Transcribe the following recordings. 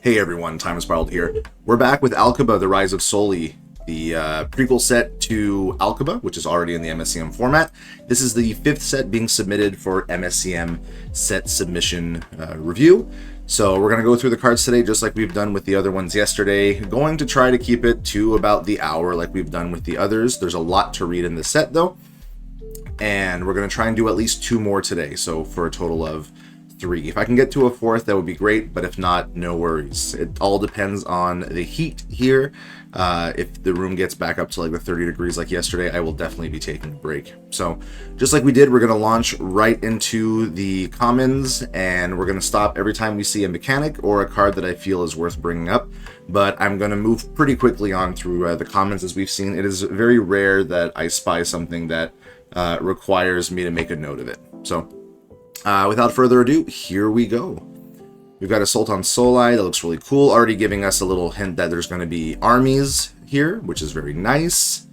Hey everyone, Time has Spiraled here. We're back with Alkabah, The Rise of Soli, the prequel set to Alkabah, which is already in the MSEM format. This is the 5th set being submitted for MSEM set submission review. So we're going to go through the cards today just like we've done with the other ones yesterday. Going to try to keep it to about the hour like we've done with the others. There's a lot to read in this set though. And we're going to try and do at least 2 more today, so for a total of 3. If I can get to a 4th, that would be great, but if not, no worries. It all depends on the heat here. If the room gets back up to like the 30 degrees like yesterday, I will definitely be taking a break. So just like we did, we're going to launch right into the commons, and we're going to stop every time we see a mechanic or a card that I feel is worth bringing up. But I'm going to move pretty quickly on through the commons. As we've seen, it is very rare that I spy something that requires me to make a note of it. So without further ado, here we go. We've got a Sultan Soli that looks really cool, already giving us a little hint that there's going to be armies here, which is very nice.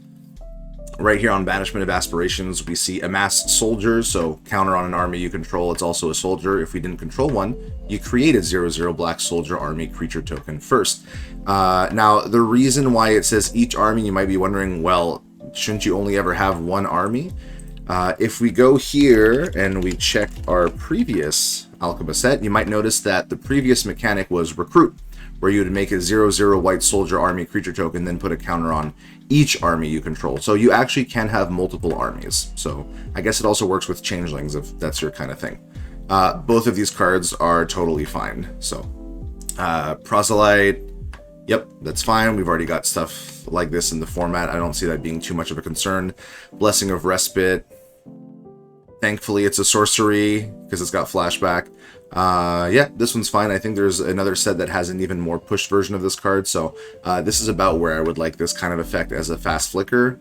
Right here on Banishment of Aspirations, we see Amass Soldiers, so counter on an army you control, it's also a soldier. If we didn't control one, you create a 0/0 Black Soldier Army creature token first. Now, the reason why it says each army, you might be wondering, well, shouldn't you only ever have one army? If we go here and we check our previous Alkabah set, you might notice that the previous mechanic was Recruit, where you would make a 0/0 White Soldier Army creature token, then put a counter on each army you control. So you actually can have multiple armies. So I guess it also works with Changelings if that's your kind of thing. Both of these cards are totally fine. So Proselyte, yep, that's fine. We've already got stuff like this in the format. I don't see that being too much of a concern. Blessing of Respite. Thankfully, it's a sorcery because it's got flashback. Yeah, this one's fine. I think there's another set that has an even more pushed version of this card. So this is about where I would like this kind of effect as a fast flicker.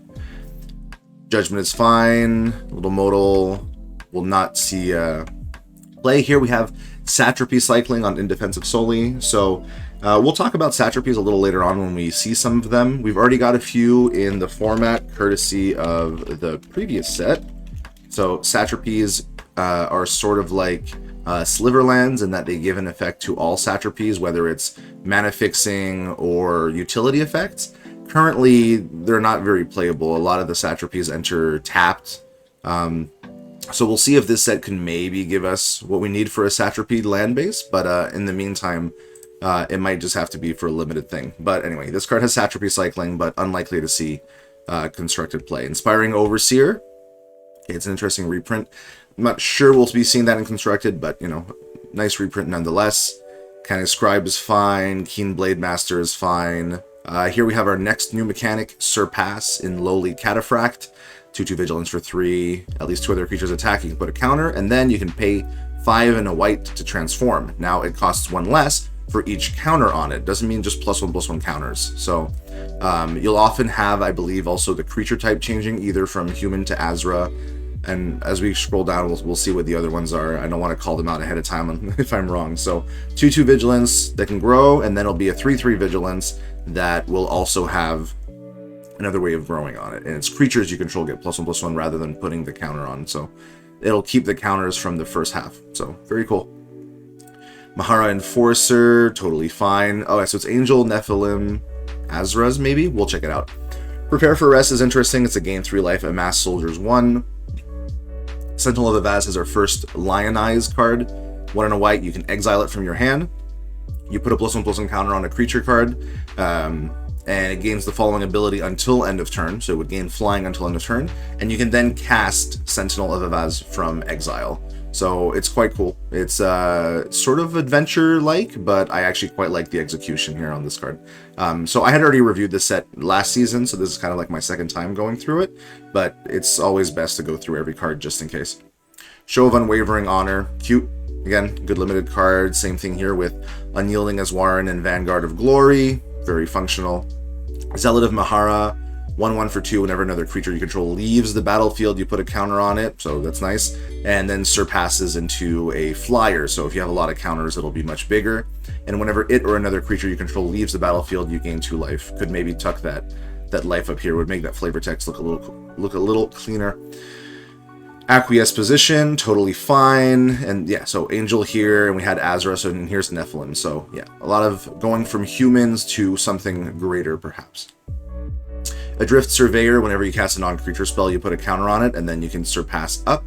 Judgment is fine. Little modal will not see play. Here we have Satrapy cycling on Indefensive Soli. So we'll talk about Satrapies a little later on when we see some of them. We've already got a few in the format courtesy of the previous set. So Satrapies are sort of like Sliverlands in that they give an effect to all Satrapies, whether it's mana fixing or utility effects. Currently, they're not very playable. A lot of the Satrapies enter tapped. So we'll see if this set can maybe give us what we need for a Satrapy land base, but in the meantime, it might just have to be for a limited thing. But anyway, this card has Satrapy cycling, but unlikely to see constructed play. Inspiring Overseer. It's an interesting reprint. I'm not sure we'll be seeing that in constructed, but, you know, nice reprint nonetheless. Kind of Scribe is fine. Keen Blade Master is fine. Here we have our next new mechanic, Surpass in Lowly Cataphract. 2/2 Vigilance for 3. At least 2 other creatures attack. You can put a counter, and then you can pay 5 and a white to transform. Now it costs 1 less for each counter on it. Doesn't mean just +1/+1 counters. So you'll often have, I believe, also the creature type changing either from human to Azra. And as we scroll down, we'll see what the other ones are. I don't want to call them out ahead of time if I'm wrong. So 2/2 Vigilance that can grow, and then it'll be a 3/3 Vigilance that will also have another way of growing on it. And it's creatures you control get +1/+1 rather than putting the counter on. So it'll keep the counters from the first half. So very cool. Mahara Enforcer, totally fine. Oh, so it's Angel, Nephilim, Azra's maybe? We'll check it out. Prepare for Rest is interesting. It's a gain 3 life, Amass Soldiers 1. Sentinel of Avaz is our first Lionize card. 1 and a white, you can exile it from your hand. You put a +1/+1 counter on a creature card, and it gains the following ability until end of turn, so it would gain flying until end of turn, and you can then cast Sentinel of Avaz from exile. So it's quite cool. It's sort of adventure-like, but I actually quite like the execution here on this card. So I had already reviewed this set last season, so this is kind of like my second time going through it, but it's always best to go through every card just in case. Show of Unwavering Honor, cute. Again, good limited card. Same thing here with Unyielding Aswaran and Vanguard of Glory, very functional. Zealot of Mahara, 1/1 for 2. Whenever another creature you control leaves the battlefield, you put a counter on it, so that's nice. And then surpasses into a flyer, so if you have a lot of counters, it'll be much bigger. And whenever it or another creature you control leaves the battlefield, you gain 2 life. Could maybe tuck that life up here. Would make that flavor text look a little cleaner. Acquiesce position, totally fine. And yeah, so Angel here, and we had Azra, so and here's Nephilim. So yeah, a lot of going from humans to something greater, perhaps. Adrift Surveyor, whenever you cast a non-creature spell, you put a counter on it, and then you can surpass up.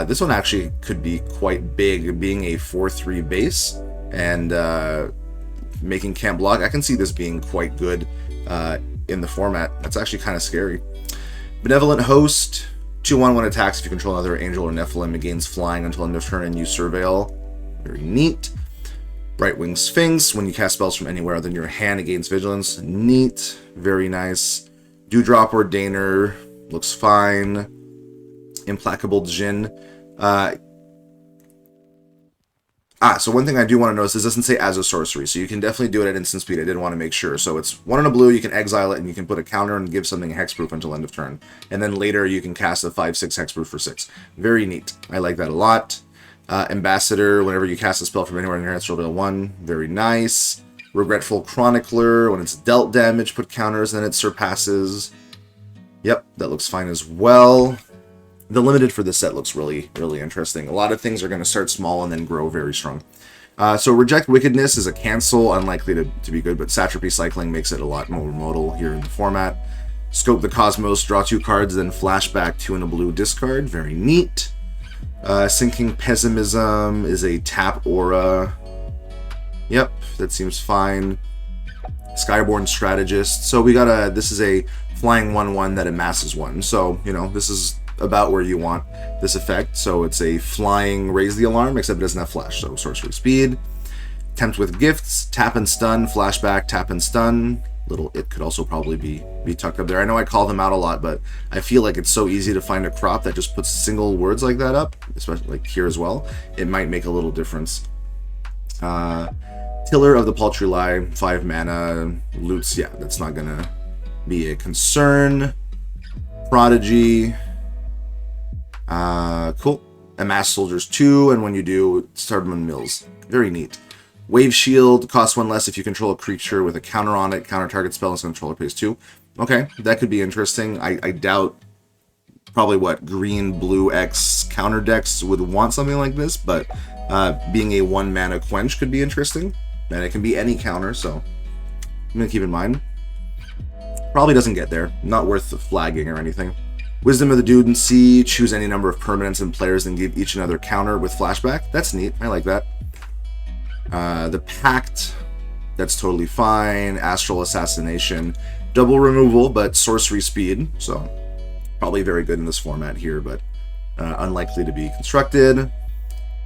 This one actually could be quite big, being a 4/3 base, and making camp block. I can see this being quite good in the format. That's actually kind of scary. Benevolent Host, 2/1 when attacks if you control another angel or Nephilim, it gains flying until end of turn and you surveil. Very neat. Brightwing Sphinx, when you cast spells from anywhere other than your hand, it gains vigilance. Neat. Very nice. Dewdrop Ordainer, looks fine. Implacable Djinn. So one thing I do want to notice is this doesn't say as a sorcery, so you can definitely do it at instant speed. I did want to make sure. So it's 1 and a blue, you can exile it, and you can put a counter and give something hexproof until end of turn. And then later you can cast a 5/6 hexproof for 6. Very neat. I like that a lot. Ambassador, whenever you cast a spell from anywhere in your hand, surveil 1. Very nice. Regretful Chronicler, when it's dealt damage, put counters, and then it surpasses. Yep, that looks fine as well. The limited for this set looks really, really interesting. A lot of things are going to start small and then grow very strong. So Reject Wickedness is a cancel, unlikely to be good, but Satrapy Cycling makes it a lot more modal here in the format. Scope the Cosmos, draw 2 cards, then flashback 2 and a blue discard. Very neat. Sinking Pessimism is a tap aura. Yep, that seems fine. Skyborn Strategist. So we got this is a flying 1/1 that amasses 1. So, you know, this is about where you want this effect. So it's a flying Raise the Alarm, except it doesn't have flash, so sorcery speed. Tempt with Gifts, tap and stun, flashback, tap and stun. Little it could also probably be tucked up there. I know I call them out a lot, but I feel like it's so easy to find a crop that just puts single words like that up, especially like here as well. It might make a little difference. Tiller of the Paltry Lie, 5 mana, loots, yeah, that's not gonna be a concern. Prodigy, cool. Amass Soldiers 2, and when you do, Stardom Mills. Very neat. Wave Shield, costs 1 less if you control a creature with a counter on it. Counter target spell and controller pays 2. Okay, that could be interesting. I doubt probably what green, blue X counter decks would want something like this, but being a 1 mana quench could be interesting. And it can be any counter, so I'm gonna keep in mind. Probably doesn't get there. Not worth the flagging or anything. Wisdom of the Dude and Sea, choose any number of permanents and players and give each another counter with flashback. That's neat. I like that. The Pact, that's totally fine. Astral Assassination, double removal, but sorcery speed, so probably very good in this format here, but unlikely to be constructed.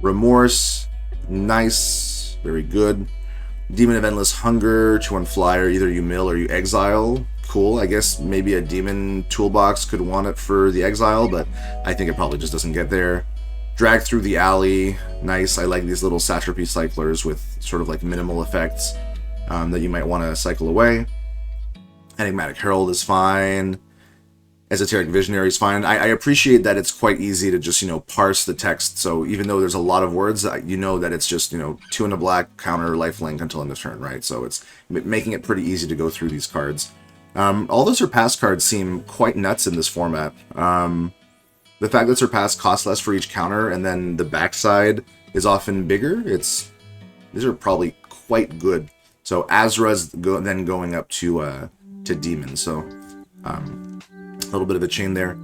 Remorse, nice, very good. Demon of Endless Hunger, 2/1 flyer, either you mill or you exile. Cool, I guess maybe a demon toolbox could want it for the exile, but I think it probably just doesn't get there. Drag Through the Alley, nice. I like these little Satrapy cyclers with sort of like minimal effects that you might want to cycle away. Enigmatic Herald is fine. Esoteric Visionary is fine. I appreciate that it's quite easy to just, you know, parse the text. So even though there's a lot of words, you know that it's just, you know, 2 and a black, counter, lifelink until end of turn, right? So it's making it pretty easy to go through these cards. All the Surpass cards seem quite nuts in this format. The fact that Surpass costs less for each counter and then the backside is often bigger, these are probably quite good. So Azra's then going up to Demon, so a little bit of a chain there.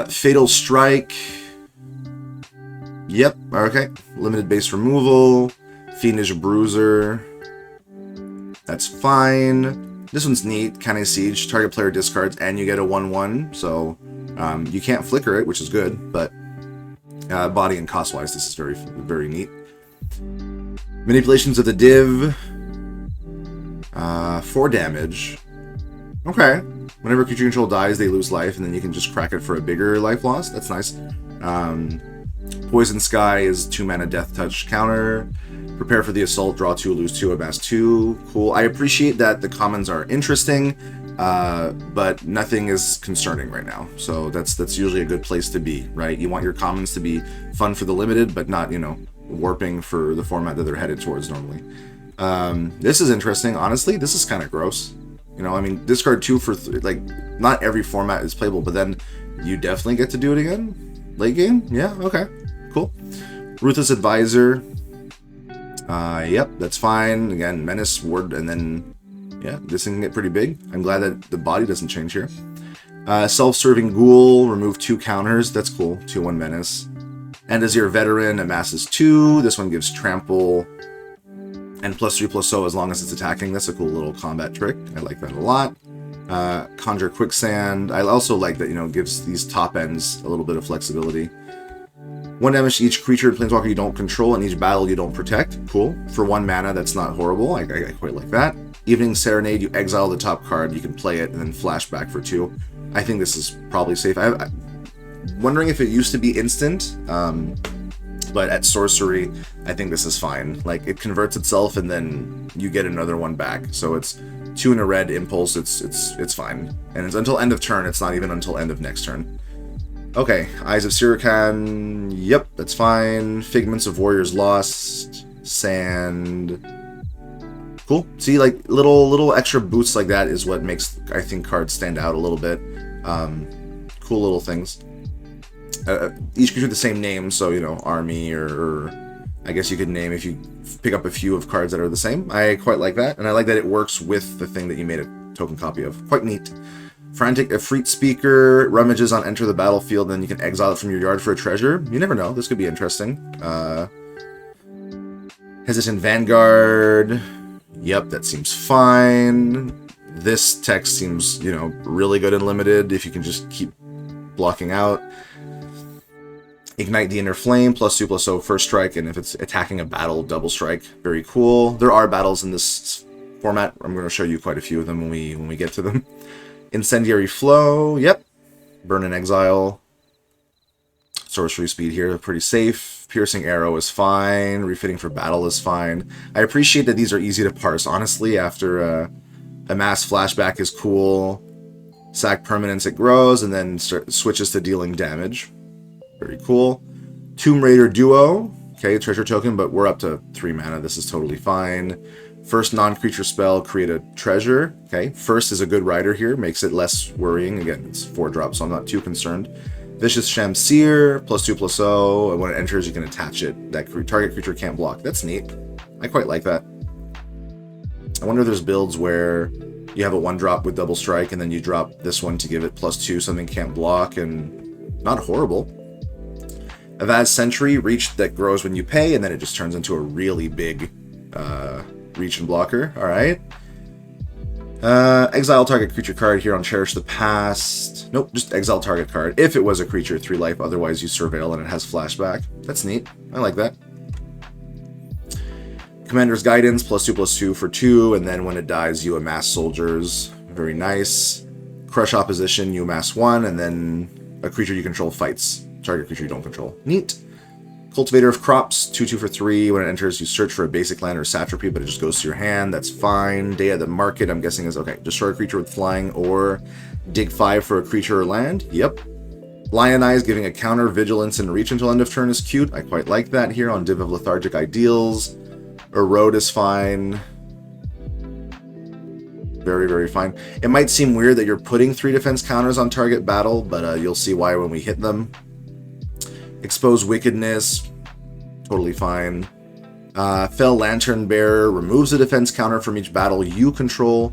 Fatal Strike, yep, okay. Limited base removal, Fiendish Bruiser, that's fine. This one's neat. Counting Siege, target player discards, and you get a 1/1, so you can't flicker it, which is good, but body and cost-wise, this is very, very neat. Manipulations of the Div, 4 damage. Okay. Whenever creature control dies, they lose life, and then you can just crack it for a bigger life loss. That's nice. Poison Sky is 2 mana Death Touch counter. Prepare for the Assault, draw 2, lose 2, amass 2. Cool. I appreciate that the commons are interesting, but nothing is concerning right now. So that's usually a good place to be, right? You want your commons to be fun for the limited, but not, you know, warping for the format that they're headed towards normally. This is interesting. Honestly, this is kind of gross. You know, I mean, discard 2 for like, not every format is playable, but then you definitely get to do it again. Late game? Yeah, okay. Cool. Ruthless Advisor. Yep, that's fine. Again, Menace, Ward, and then, yeah, this thing can get pretty big. I'm glad that the body doesn't change here. Self-serving Ghoul, remove 2 counters. That's cool. 2/1 Menace. And as your veteran, amasses 2. This one gives Trample and +3/+0 as long as it's attacking. That's a cool little combat trick. I like that a lot. Conjure Quicksand. I also like that, you know, gives these top ends a little bit of flexibility. 1 damage to each creature and planeswalker you don't control, and each battle you don't protect. Cool. For 1 mana, that's not horrible. I quite like that. Evening Serenade, you exile the top card, you can play it, and then flashback for 2. I think this is probably safe. I'm wondering if it used to be instant, but at sorcery, I think this is fine. Like, it converts itself, and then you get another one back. So it's 2 in a red impulse. It's fine, and it's until end of turn. It's not even until end of next turn. Okay, Eyes of Sirakan, yep, that's fine. Figments of Warriors Lost, Sand. Cool. See, like, little extra boosts like that is what makes, I think, cards stand out a little bit. Cool little things. Each creature with the same name, so, you know, Army, or I guess you could name if you pick up a few of cards that are the same. I quite like that, and I like that it works with the thing that you made a token copy of. Quite neat. Frantic Efreet Speaker, rummages on enter the battlefield, then you can exile it from your yard for a treasure. You never know, this could be interesting. Hesitant Vanguard, yep, that seems fine. This text seems, you know, really good and limited if you can just keep blocking out. Ignite the Inner Flame, +2/+0 first strike, and if it's attacking a battle, double strike. Very cool. There are battles in this format. I'm going to show you quite a few of them when we get to them. Incendiary Flow, yep. Burn and Exile. Sorcery Speed here, pretty safe. Piercing Arrow is fine. Refitting for Battle is fine. I appreciate that these are easy to parse, honestly, after Amass Flashback is cool. Sack Permanence, it grows, and then switches to dealing damage. Very cool. Tomb Raider Duo, okay, treasure token, but we're up to 3 mana. This is totally fine. First non-creature spell, create a treasure. Okay, first is a good rider here, makes it less worrying. Again, it's 4 drops, so I'm not too concerned. Vicious Shamseer, +2/+0, and when it enters, you can attach it. That target creature can't block. That's neat. I quite like that. I wonder if there's builds where you have a 1-drop with double strike, and then you drop this one to give it +2, something can't block, and not horrible. Avaz Sentry, reach that grows when you pay, and then it just turns into a really big reach and blocker. Alright. Exile target creature card here on Cherish the Past. Nope, just exile target card. If it was a creature, 3 life, otherwise you surveil and it has flashback. That's neat. I like that. Commander's Guidance, +2/+2 for 2, and then when it dies, you amass soldiers. Very nice. Crush Opposition, you amass 1, and then a creature you control fights. Target creature you don't control. Neat. Cultivator of Crops, 2/2 for 3. When it enters, you search for a basic land or satrapy, but it just goes to your hand. That's fine. Day at the Market, I'm guessing is, okay, destroy a creature with flying or dig 5 for a creature or land. Yep. Lionize, giving a counter, vigilance, and reach until end of turn is cute. I quite like that here on Div of Lethargic Ideals. Erode is fine. Very, very fine. It might seem weird that you're putting 3 defense counters on target battle, but you'll see why when we hit them. Expose Wickedness, totally fine. Fell Lantern Bearer removes a defense counter from each battle you control,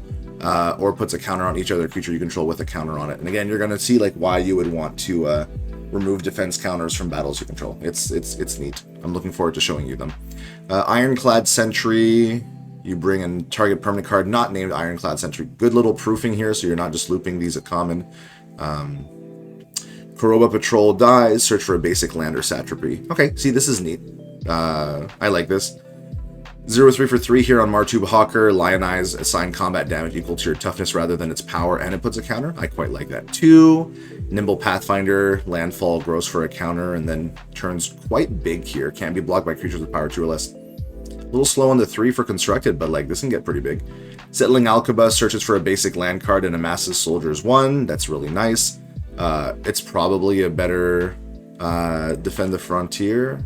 or puts a counter on each other creature you control with a counter on it. And again, you're going to see like why you would want to remove defense counters from battles you control. It's neat. I'm looking forward to showing you them. Ironclad Sentry, you bring in target permanent card not named Ironclad Sentry. Good little proofing here, so you're not just looping these at common. Koroba Patrol dies, search for a basic land or satrapy. Okay, see, this is neat. I like this. 0/3 for 3 here on Martub Hawker. Lionize, assign combat damage equal to your toughness rather than its power, and it puts a counter. I quite like that too. Nimble Pathfinder, landfall grows for a counter and then turns quite big here. Can't be blocked by creatures with power 2 or less. A little slow on the 3 for constructed, but like this can get pretty big. Settling Alkabah searches for a basic land card and amasses soldiers 1. That's really nice. It's probably a better Defend the Frontier.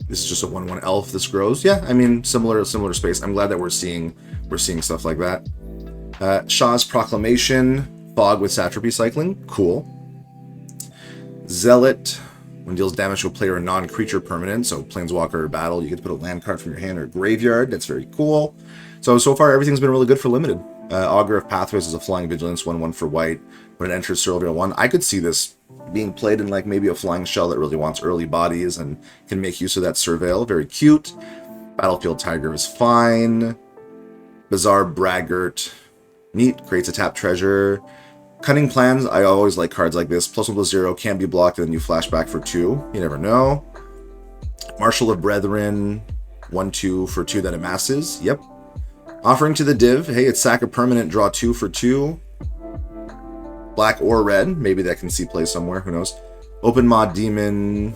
This is just a 1/1 elf. This grows. Yeah, I mean similar space. I'm glad that we're seeing stuff like that. Shah's Proclamation, Fog with Satrapy Cycling. Cool. Zealot. When deals damage to a player or non-creature permanent, so Planeswalker or Battle, you get to put a land card from your hand or graveyard. That's very cool. So far, everything's been really good for Limited. Augur of Pathways is a Flying Vigilance, 1/1 for white. When it enters Cereal 1, I could see this being played in like maybe a Flying Shell that really wants early bodies and can make use of that Surveil. Very cute. Battlefield Tiger is fine. Bizarre Braggart. Neat. Creates a tap treasure. Cunning Plans, I always like cards like this. +1/+0, can't be blocked, and then you flashback for 2. You never know. Marshal of Brethren, 1/2 for 2 that amasses. Yep. Offering to the Div. Hey, it's sack a permanent, draw 2 for 2. Black or red. Maybe that can see play somewhere. Who knows? Open Mod Demon.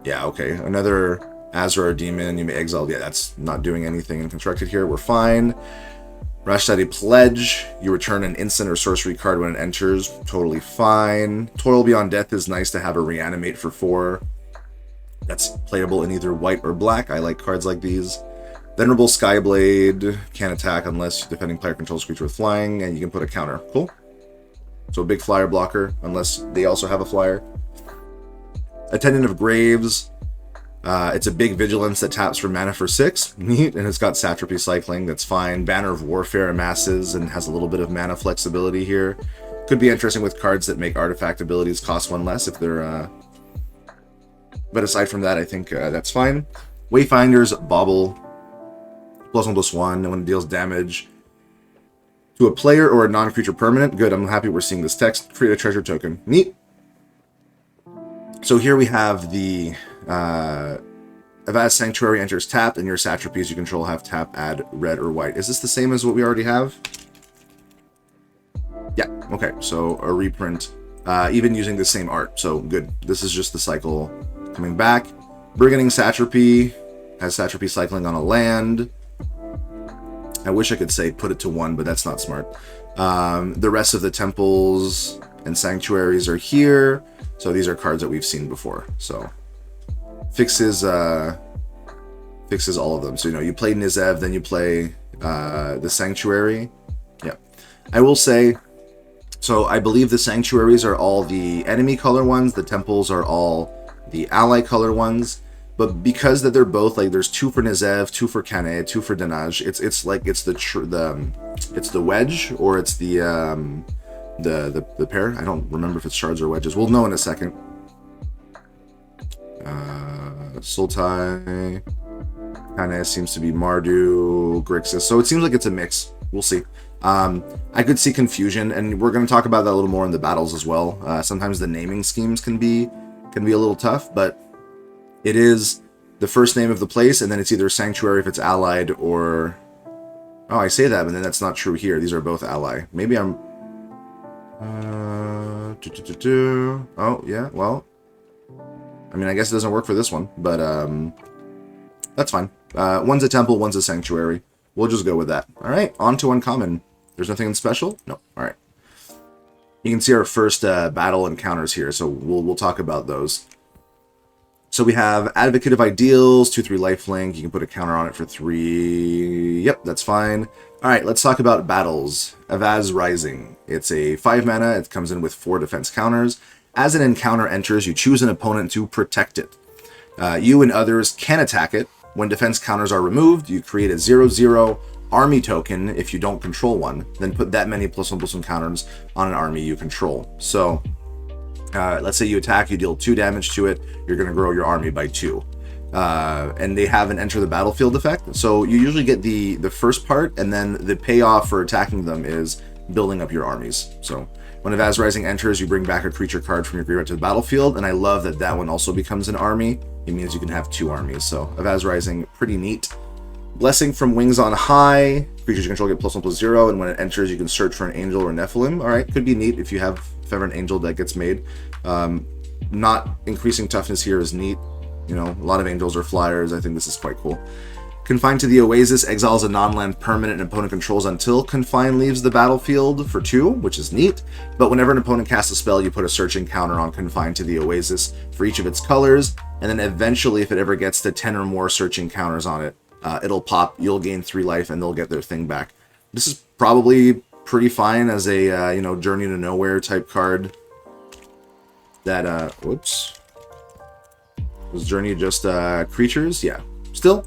Yeah, okay. Another Azrar Demon. You may exile. Yeah, that's not doing anything in constructed here. We're fine. Rashtadi Pledge, you return an instant or sorcery card when it enters. Totally fine. Toil Beyond Death is nice to have a reanimate for 4. That's playable in either white or black. I like cards like these. Venerable Skyblade, can't attack unless your defending player controls a creature with flying, and you can put a counter. Cool. So a big flyer blocker, unless they also have a flyer. Attendant of Graves. It's a big vigilance that taps for mana for 6. Neat. And it's got Satrapy Cycling. That's fine. Banner of Warfare amasses and has a little bit of mana flexibility here. Could be interesting with cards that make artifact abilities cost 1 less if they're... But aside from that, I think that's fine. Wayfinder's Bauble. +1/+1. And when it deals damage to a player or a non-creature permanent. Good. I'm happy we're seeing this text. Create a treasure token. Neat. So here we have the... Avaz Sanctuary enters tapped, and your satrapies you control have tap, add red or white. Is this the same as what we already have? Yeah, okay, so a reprint, even using the same art, so good. This is just the cycle coming back. Brigading Satrapy has Satrapy Cycling on a land. I wish I could say put it to 1, but that's not smart. The rest of the temples and sanctuaries are here, so these are cards that we've seen before, so... Fixes all of them. So, you play Nizev, then you play the Sanctuary. Yeah. I will say, so I believe the Sanctuaries are all the enemy color ones, the Temples are all the ally color ones, but because that they're both, like, there's 2 for Nizev, 2 for Kane, 2 for Danaj, it's like, it's the wedge, or it's the pair. I don't remember if it's shards or wedges. We'll know in a second. Sultai, Kane seems to be Mardu, Grixis, so it seems like it's a mix. We'll see. I could see confusion, and we're going to talk about that a little more in the battles as well. Sometimes the naming schemes can be a little tough, but it is the first name of the place, and then it's either Sanctuary if it's allied, or... Oh, I say that, but then that's not true here. These are both ally. Maybe I'm... Oh, yeah, well... I mean, I guess it doesn't work for this one, but that's fine. One's a temple, one's a sanctuary. We'll just go with that. All right, on to uncommon. There's nothing special? No. All right. You can see our first battle encounters here, so we'll talk about those. So we have Advocate of Ideals, 2/3 lifelink. You can put a counter on it for 3. Yep, that's fine. All right, let's talk about battles. Avaz Rising. It's a 5 mana. It comes in with 4 defense counters. As an encounter enters, you choose an opponent to protect it. You and others can attack it. When defense counters are removed, you create a 0/0 army token if you don't control one. Then put that many +1/+1 counters on an army you control. So, let's say you attack, you deal 2 damage to it, you're going to grow your army by 2. And they have an enter the battlefield effect. So you usually get the first part, and then the payoff for attacking them is building up your armies. So when Avaz Rising enters, you bring back a creature card from your graveyard to the battlefield, and I love that that one also becomes an army. It means you can have 2 armies. So Avaz Rising, pretty neat. Blessing from Wings on High. Creatures you control get +1/+0, and when it enters, you can search for an angel or Nephilim. All right, could be neat if ever an angel that gets made. Not increasing toughness here is neat. You know, a lot of angels are flyers. I think this is quite cool. Confined to the Oasis, exiles a non-land permanent an opponent controls until Confine leaves the battlefield for 2, which is neat. But whenever an opponent casts a spell, you put a searching counter on Confined to the Oasis for each of its colors, and then eventually, if it ever gets to 10 or more searching counters on it, it'll pop, you'll gain 3 life, and they'll get their thing back. This is probably pretty fine as a, you know, Journey to Nowhere type card. That, whoops. Was Journey just, creatures? Yeah. Still,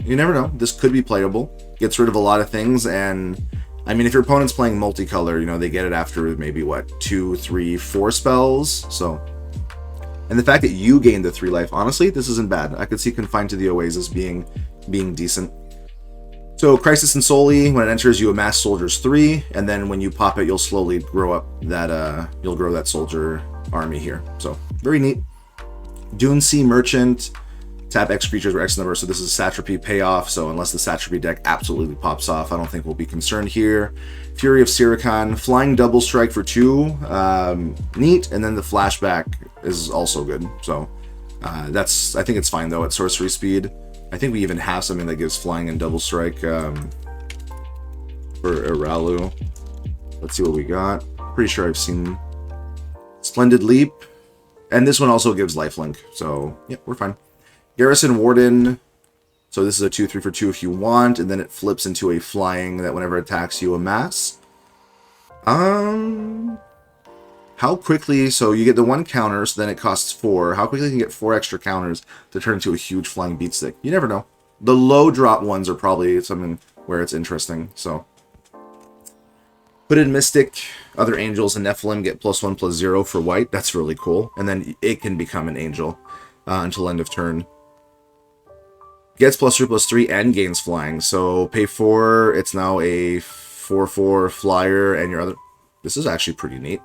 you never know. This could be playable. Gets rid of a lot of things, and, I mean, if your opponent's playing multicolor, you know, they get it after maybe, what, 2, 3, 4 spells, so... And the fact that you gained the 3 life, honestly, this isn't bad. I could see Confined to the Oasis being decent. So, Crisis and Soli, when it enters, you amass soldiers 3, and then when you pop it, you'll slowly grow up that, you'll grow that soldier army here. So, very neat. Dune Sea Merchant, tap X creatures or X number, so this is Satrapy payoff, so unless the Satrapy deck absolutely pops off, I don't think we'll be concerned here. Fury of Siricon, Flying Double Strike for 2, neat, and then the Flashback is also good, so I think it's fine though at sorcery speed. I think we even have something that gives Flying and Double Strike for Iralu. Let's see what we got. Pretty sure I've seen Splendid Leap, and this one also gives Lifelink, so yeah, we're fine. Garrison Warden, so this is a 2/3 for 2 if you want, and then it flips into a flying that whenever it attacks you amass. How quickly, so you get the 1 counter, so then it costs 4. How quickly can you get 4 extra counters to turn into a huge flying beat stick? You never know. The low drop ones are probably something where it's interesting, so. Hooded Mystic, other angels and Nephilim get +1/+0 for white. That's really cool. And then it can become an angel until end of turn. Gets +3/+3 and gains flying. So pay 4, it's now a 4/4 flyer, and your other... This is actually pretty neat.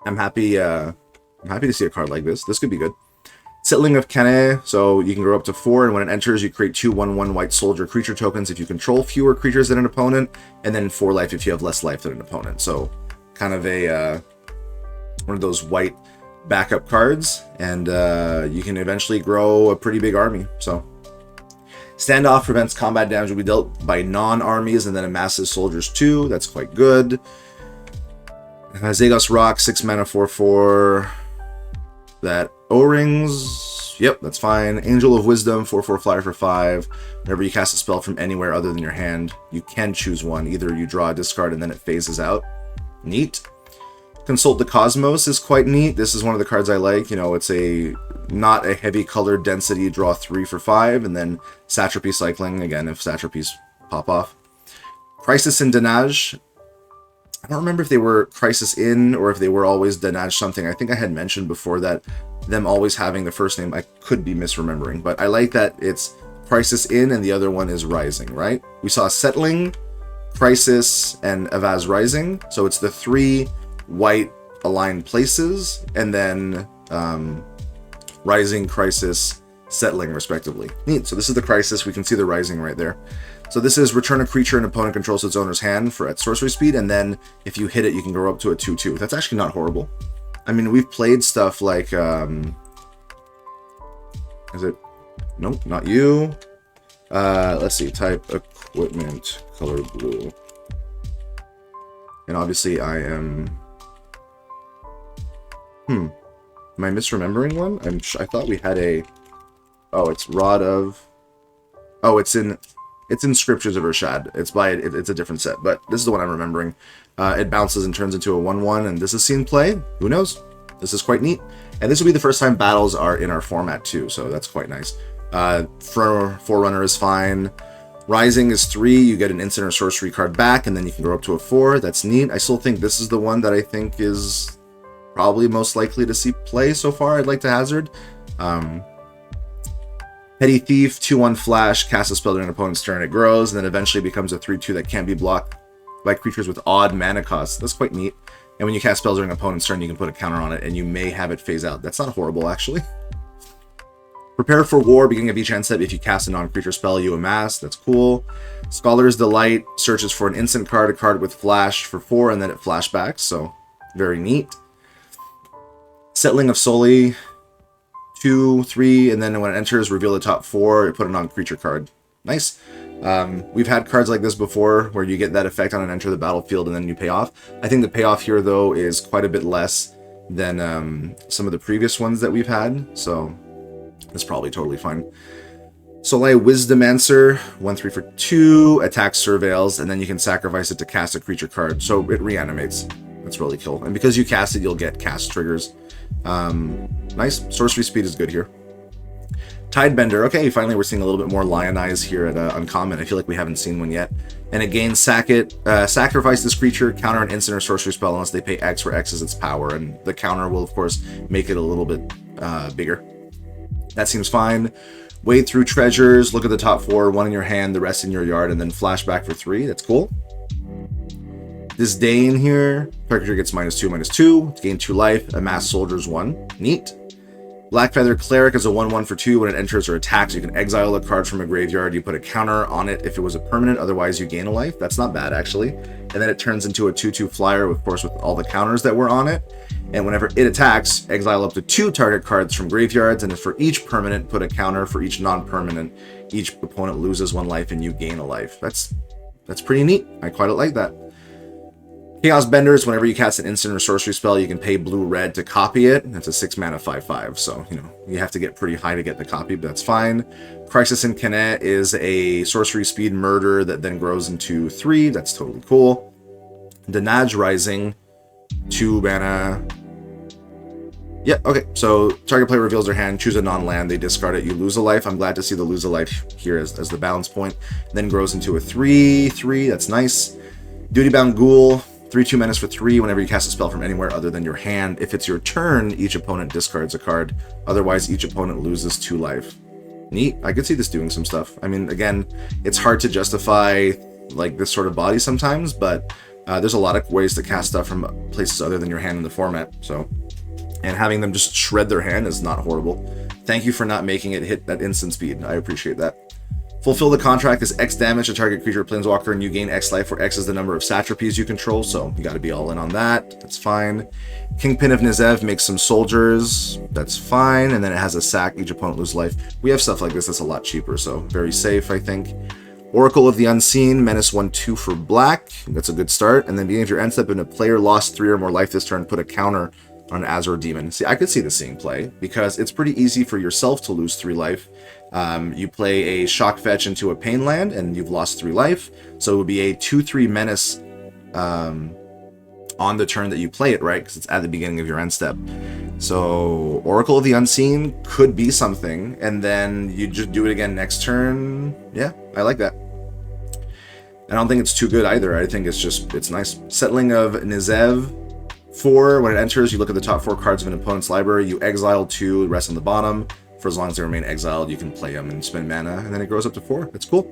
I'm happy to see a card like this. This could be good. Settling of Kene, so you can grow up to 4, and when it enters, you create 2 1/1 white soldier creature tokens if you control fewer creatures than an opponent, and then 4 life if you have less life than an opponent. So, kind of a one of those white backup cards, and you can eventually grow a pretty big army. So, Standoff prevents combat damage will be dealt by non-armies, and then amasses soldiers 2. That's quite good. Zagos Rock, 6 mana, 4/4. That O-Rings, yep, that's fine. Angel of Wisdom, 4/4 flyer for 5. Whenever you cast a spell from anywhere other than your hand, you can choose one. Either you draw a discard and then it phases out. Neat. Consult the Cosmos is quite neat. This is one of the cards I like. You know, it's not a heavy colored density, draw 3 for 5, and then Satrapy cycling, again, if Satrapies pop off. Crisis and Danage. I don't remember if they were Crisis In or if they were always Danage something. I think I had mentioned before that them always having the first name. I could be misremembering, but I like that it's Crisis In and the other one is Rising, right? We saw Settling, Crisis, and Avaz Rising. So it's the 3 white aligned places, and then Rising, Crisis, Settling, respectively. Neat. So this is the Crisis. We can see the Rising right there. So this is return a creature an opponent controls to its owner's hand for at sorcery speed, and then if you hit it, you can grow up to a 2/2. That's actually not horrible. I mean, we've played stuff like, is it? Nope, not you. Let's see, type equipment, color blue. And obviously I am... Am I misremembering one? I thought we had a... Oh, it's Rod of... Oh, it's in Scriptures of Urshad. It's a different set, but this is the one I'm remembering. It bounces and turns into a 1/1, and this has seen play. Who knows? This is quite neat. And this will be the first time battles are in our format too, so that's quite nice. Forerunner is fine. Rising is 3. You get an instant or sorcery card back, and then you can grow up to a 4. That's neat. I still think this is the one that I think is probably most likely to see play so far. I'd like to hazard. Petty Thief, 2/1 flash, cast a spell during an opponent's turn, it grows, and then eventually becomes a 3/2 that can't be blocked by creatures with odd mana costs. That's quite neat. And when you cast spells during an opponent's turn, you can put a counter on it, and you may have it phase out. That's not horrible, actually. Prepare for War, beginning of each end step. If you cast a non-creature spell, you amass. That's cool. Scholar's Delight searches for an instant card, a card with flash for 4, and then it flashbacks, so very neat. Settling of Soli, 2, 3, and then when it enters, reveal the top 4, put a non-creature card. Nice. We've had cards like this before, where you get that effect on an enter the battlefield and then you pay off. I think the payoff here, though, is quite a bit less than some of the previous ones that we've had, so that's probably totally fine. Soli Wisdomancer, 1/3 for 2, attack surveils, and then you can sacrifice it to cast a creature card, so it reanimates. That's really cool. And because you cast it, you'll get cast triggers. Nice. Sorcery speed is good here. Tidebender. Okay, finally we're seeing a little bit more Lionize here at Uncommon. I feel like we haven't seen one yet. And again, sack it. Sacrifice this creature, counter an instant or sorcery spell unless they pay X, where X is its power. And the counter will, of course, make it a little bit bigger. That seems fine. Wade through treasures. Look at the top 4. 1 in your hand, the rest in your yard, and then flashback for 3. That's cool. Disdain here. Target gets -2/-2. Gain 2 life. Amass soldiers 1. Neat. Blackfeather Cleric is a 1/1 for 2. When it enters or attacks, you can exile a card from a graveyard. You put a counter on it if it was a permanent, otherwise you gain a life. That's not bad, actually. And then it turns into a 2/2 flyer, of course, with all the counters that were on it. And whenever it attacks, exile up to 2 target cards from graveyards, and for each permanent, put a counter. For each non-permanent, each opponent loses 1 life and you gain a life. That's pretty neat. I quite like that. Chaos Benders, whenever you cast an instant or sorcery spell, you can pay blue-red to copy it. That's a 6-mana 5/5, so, you know, you have to get pretty high to get the copy, but that's fine. Crisis in Kenne is a sorcery speed murder that then grows into 3. That's totally cool. Denaj Rising, 2-mana. Yeah, okay, so target player reveals their hand, choose a non-land, they discard it, you lose a life. I'm glad to see the lose a life here as the balance point. Then grows into a 3/3, that's nice. Duty-bound Ghoul, 3/2 menace for 3. Whenever you cast a spell from anywhere other than your hand, if it's your turn, each opponent discards a card. Otherwise, each opponent loses 2 life. Neat. I could see this doing some stuff. I mean, again, it's hard to justify like this sort of body sometimes, but there's a lot of ways to cast stuff from places other than your hand in the format. So, and having them just shred their hand is not horrible. Thank you for not making it hit that instant speed. I appreciate that. Fulfill the contract is X damage to target creature or planeswalker, and you gain X life, where X is the number of satrapies you control, so you gotta be all in on that. That's fine. Kingpin of Nizev makes some soldiers. That's fine. And then it has a sack. Each opponent loses life. We have stuff like this that's a lot cheaper, so very safe, I think. Oracle of the Unseen, menace 1/2 for black. That's a good start. And then beginning of your end step, and a player lost 3 or more life this turn, put a counter on an Azure Demon. See, I could see this seeing play, because it's pretty easy for yourself to lose 3 life. You play a shock fetch into a pain land, and you've lost 3 life. So it would be a 2/3 menace on the turn that you play it, right? Because it's at the beginning of your end step. So Oracle of the Unseen could be something, and then you just do it again next turn. Yeah, I like that. I don't think it's too good either. I think it's nice. Settling of Nizev. 4, when it enters, you look at the top 4 cards of an opponent's library, you exile 2, the rest on the bottom. For as long as they remain exiled, you can play them and spend mana, and then it grows up to 4. That's cool.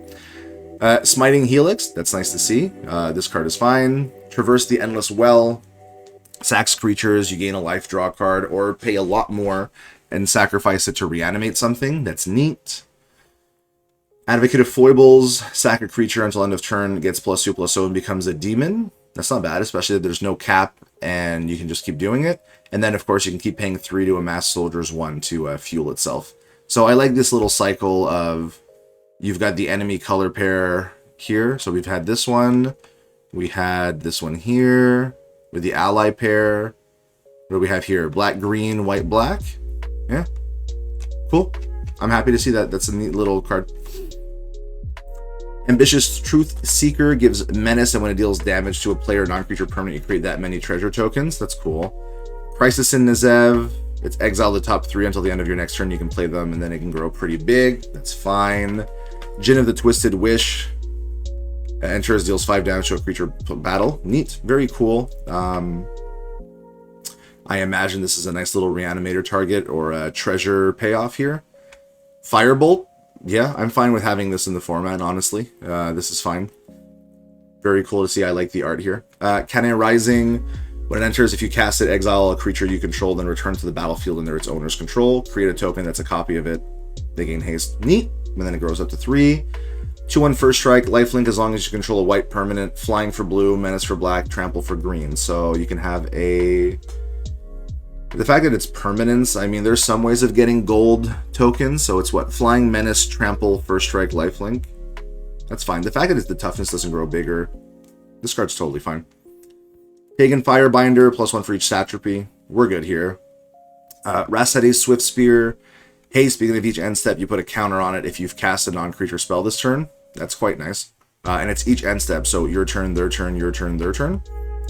Smiting Helix, that's nice to see. This card is fine. Traverse the Endless Well. Sacks creatures, you gain a life, draw a card, or pay a lot more and sacrifice it to reanimate something. That's neat. Advocate of Foibles, sack a creature until end of turn, gets +2/+0 and becomes a demon. That's not bad, especially if there's no cap and you can just keep doing it. And then, of course, you can keep paying 3 to amass soldiers 1 to fuel itself. So I like this little cycle of, you've got the enemy color pair here. So we've had this one. We had this one here with the ally pair. What do we have here? Black, green, white, black. Yeah. Cool. I'm happy to see that. That's a neat little card. Ambitious Truth Seeker gives menace, and when it deals damage to a player or non-creature permanent, you create that many treasure tokens. That's cool. Crisis in Nizev. It's exile the top 3 until the end of your next turn. You can play them, and then it can grow pretty big. That's fine. Djinn of the Twisted Wish. Enters, deals 5 damage to a creature battle. Neat. Very cool. I imagine this is a nice little reanimator target or a treasure payoff here. Firebolt. Yeah, I'm fine with having this in the format, honestly. This is fine. Very cool to see. I like the art here. Kenne Rising. When it enters, if you cast it, exile a creature you control, then return to the battlefield under its owner's control. Create a token that's a copy of it. They gain haste. Neat. And then it grows up to 3. 2/1 first strike. Lifelink as long as you control a white permanent. Flying for blue. Menace for black. Trample for green. So you can have a... The fact that it's permanence, I mean, there's some ways of getting gold tokens. So it's what? Flying, menace, trample, first strike, lifelink. That's fine. The fact that the toughness doesn't grow bigger, this card's totally fine. Pagan Firebinder, +1 for each satrapy. We're good here. Rasade's Swift Spear. Haste, beginning of each end step, you put a counter on it if you've cast a non-creature spell this turn. That's quite nice. And it's each end step, so your turn, their turn, your turn, their turn.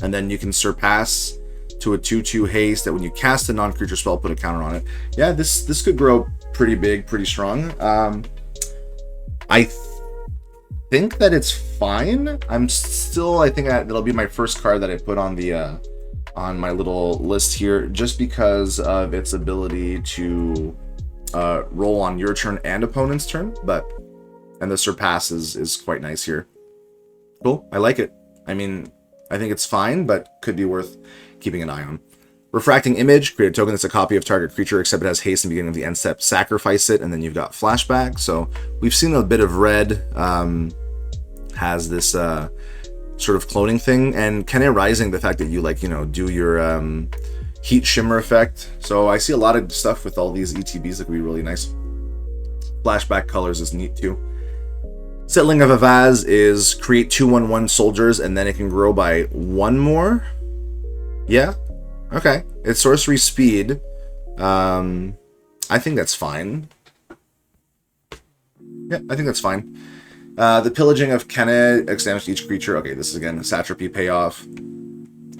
And then you can surpass to a 2/2 haste that when you cast a non-creature spell, put a counter on it. Yeah, this could grow pretty big, pretty strong. I think that it's fine. I think that'll be my first card that I put on the on my little list here, just because of its ability to roll on your turn and opponent's turn, and the surpass is quite nice here. Cool, I like it. I mean, I think it's fine, but could be worth keeping an eye on. Refracting Image, create a token that's a copy of target creature, except it has haste in the beginning of the end step, sacrifice it, and then you've got flashback. So we've seen a bit of red has this sort of cloning thing, and Kene Rising, the fact that you do your heat shimmer effect. So I see a lot of stuff with all these ETBs that could be really nice. Flashback colors is neat too. Settling of Avaz is create 2/1/1 soldiers, and then it can grow by 1 more. Yeah, okay. It's sorcery speed. I think that's fine. Yeah, I think that's fine. The Pillaging of Kene, X damage to each creature. Okay, this is again a Satrapy payoff.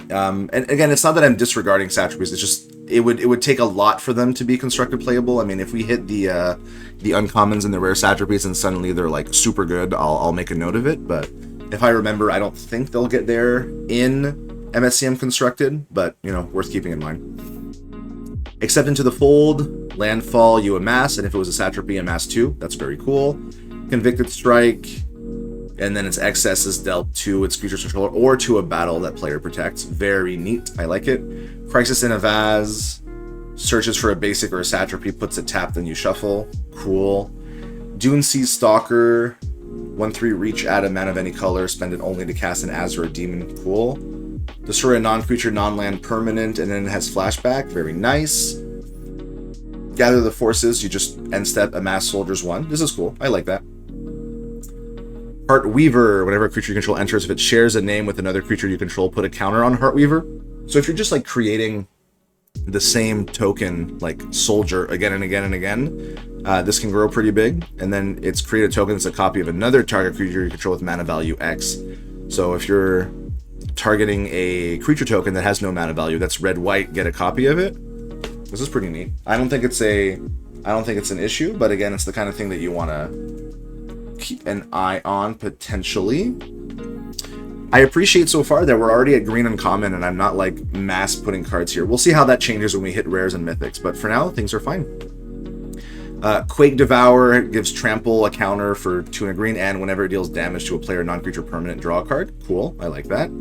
And again, it's not that I'm disregarding Satrapies. It's just it would take a lot for them to be constructed playable. I mean, if we hit the uncommons and the rare Satrapies and suddenly they're like super good, I'll make a note of it. But if I remember, I don't think they'll get there in MSEM constructed, but worth keeping in mind. Accept into the Fold, landfall, you amass, and if it was a Satrapy, amass 2. That's very cool. Convicted Strike, and then its excess is dealt to its creature's controller or to a battle that player protects. Very neat. I like it. Crisis in Avaz, searches for a basic or a Satrapy, puts it tapped, then you shuffle. Cool. Dune Sea Stalker, 1/3 reach, add a mana of any color, spend it only to cast an Azure or Demon. Cool. Destroy a non-creature, non-land permanent, and then it has flashback. Very nice. Gather the Forces, you just end step, amass soldiers 1. This is cool. I like that. Heartweaver, whenever a creature you control enters, if it shares a name with another creature you control, put a counter on Heartweaver. So if you're just like creating the same token, like soldier, again and again and again, this can grow pretty big. And then it's create a token that's a copy of another target creature you control with mana value X. So if you're targeting a creature token that has no mana value, that's red-white, get a copy of it. This is pretty neat. I don't think it's an issue, but again, it's the kind of thing that you want to keep an eye on potentially. I appreciate so far that we're already at green uncommon and I'm not like mass putting cards here. We'll see how that changes when we hit rares and mythics, but for now things are fine. Quake Devour gives trample a counter for 2 and a green, and whenever it deals damage to a player non-creature permanent, draw a card. Cool, I like that.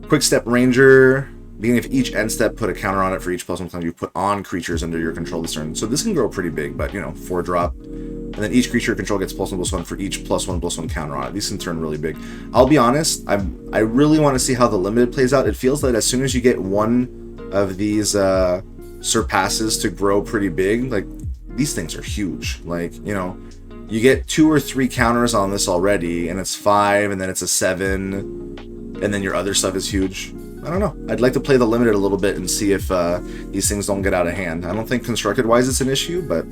Quick Step Ranger, beginning of each end step, put a counter on it for each +1 time you put on creatures under your control this turn. So this can grow pretty big, but 4 drop. And then each creature you control gets +1/+1 for each +1/+1 counter on it. These can turn really big. I'll be honest, I really want to see how the limited plays out. It feels that as soon as you get one of these surpasses to grow pretty big, like these things are huge. Like, you get 2 or 3 counters on this already, and it's 5, and then it's a 7, and then your other stuff is huge. I don't know. I'd like to play the limited a little bit and see if these things don't get out of hand. I don't think constructed-wise it's an issue, but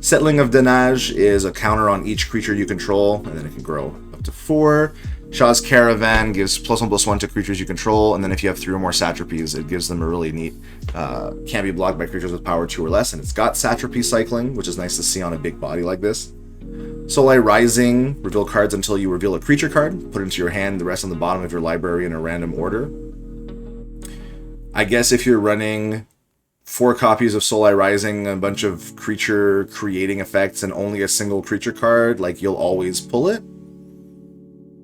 Settling of Danaj is a counter on each creature you control, and then it can grow up to 4. Shaw's Caravan gives +1/+1 to creatures you control, and then if you have 3 or more Satrapies, it gives them a really neat, can't be blocked by creatures with power 2 or less, and it's got Satrapy cycling, which is nice to see on a big body like this. Soli Rising, reveal cards until you reveal a creature card, put it into your hand, the rest on the bottom of your library in a random order. I guess if you're running 4 copies of Soli Rising, a bunch of creature creating effects, and only a single creature card, like, you'll always pull it.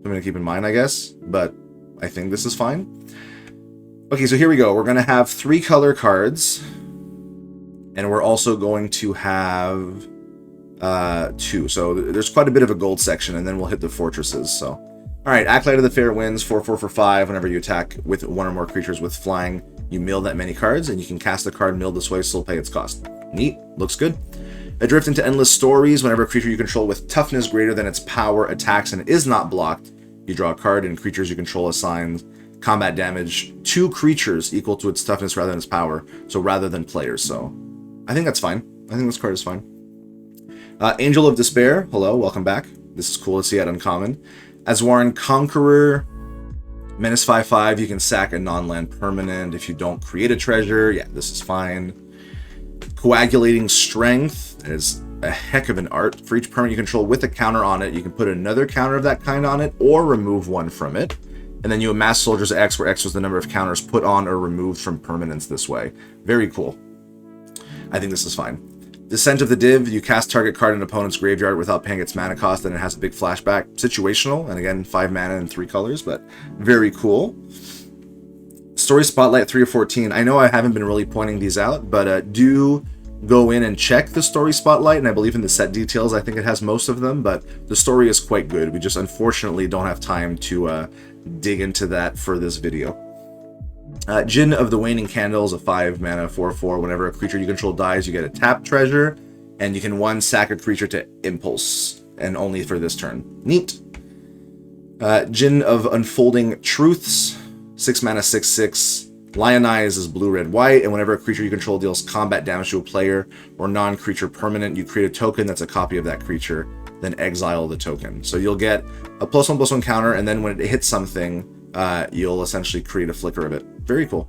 I'm going to keep in mind, I guess, but I think this is fine. Okay, so here we go. We're going to have 3 color cards, and we're also going to have 2. So there's quite a bit of a gold section, and then we'll hit the fortresses. So, all right, Acolyte of the Fair wins 4/4 for 5. Whenever you attack with 1 or more creatures with flying, you mill that many cards, and you can cast a card milled this way, still pay its cost. Neat, looks good. Adrift into Endless Stories. Whenever a creature you control with toughness greater than its power attacks and is not blocked, you draw a card, and creatures you control assign combat damage to creatures equal to its toughness rather than its power, so rather than players. So I think that's fine. I think this card is fine. Angel of Despair. Hello, welcome back. This is cool to see at uncommon. Aswarn Conqueror. Menace 5/5. You can sack a non-land permanent if you don't create a treasure. Yeah, this is fine. Coagulating Strength. That is a heck of an art. For each permanent you control with a counter on it, you can put another counter of that kind on it or remove one from it. And then you amass soldiers X, where X was the number of counters put on or removed from permanents this way. Very cool. I think this is fine. Descent of the Div. You cast target card in an opponent's graveyard without paying its mana cost, and it has a big flashback. Situational, and again, 5 mana and 3 colors, but very cool. Story Spotlight 3 of 14. I know I haven't been really pointing these out, but do go in and check the Story Spotlight, and I believe in the set details, I think it has most of them, but the story is quite good. We just unfortunately don't have time to dig into that for this video. Djinn of the Waning Candles, a 5 mana 4/4. Whenever a creature you control dies, you get a tap treasure, and you can 1 sack a creature to Impulse, and only for this turn. Neat. Djinn of Unfolding Truths, 6 mana 6/6. Lionize is blue, red, white, and whenever a creature you control deals combat damage to a player or non-creature permanent, you create a token that's a copy of that creature, then exile the token. So you'll get a +1/+1 counter, and then when it hits something, you'll essentially create a flicker of it. Very cool.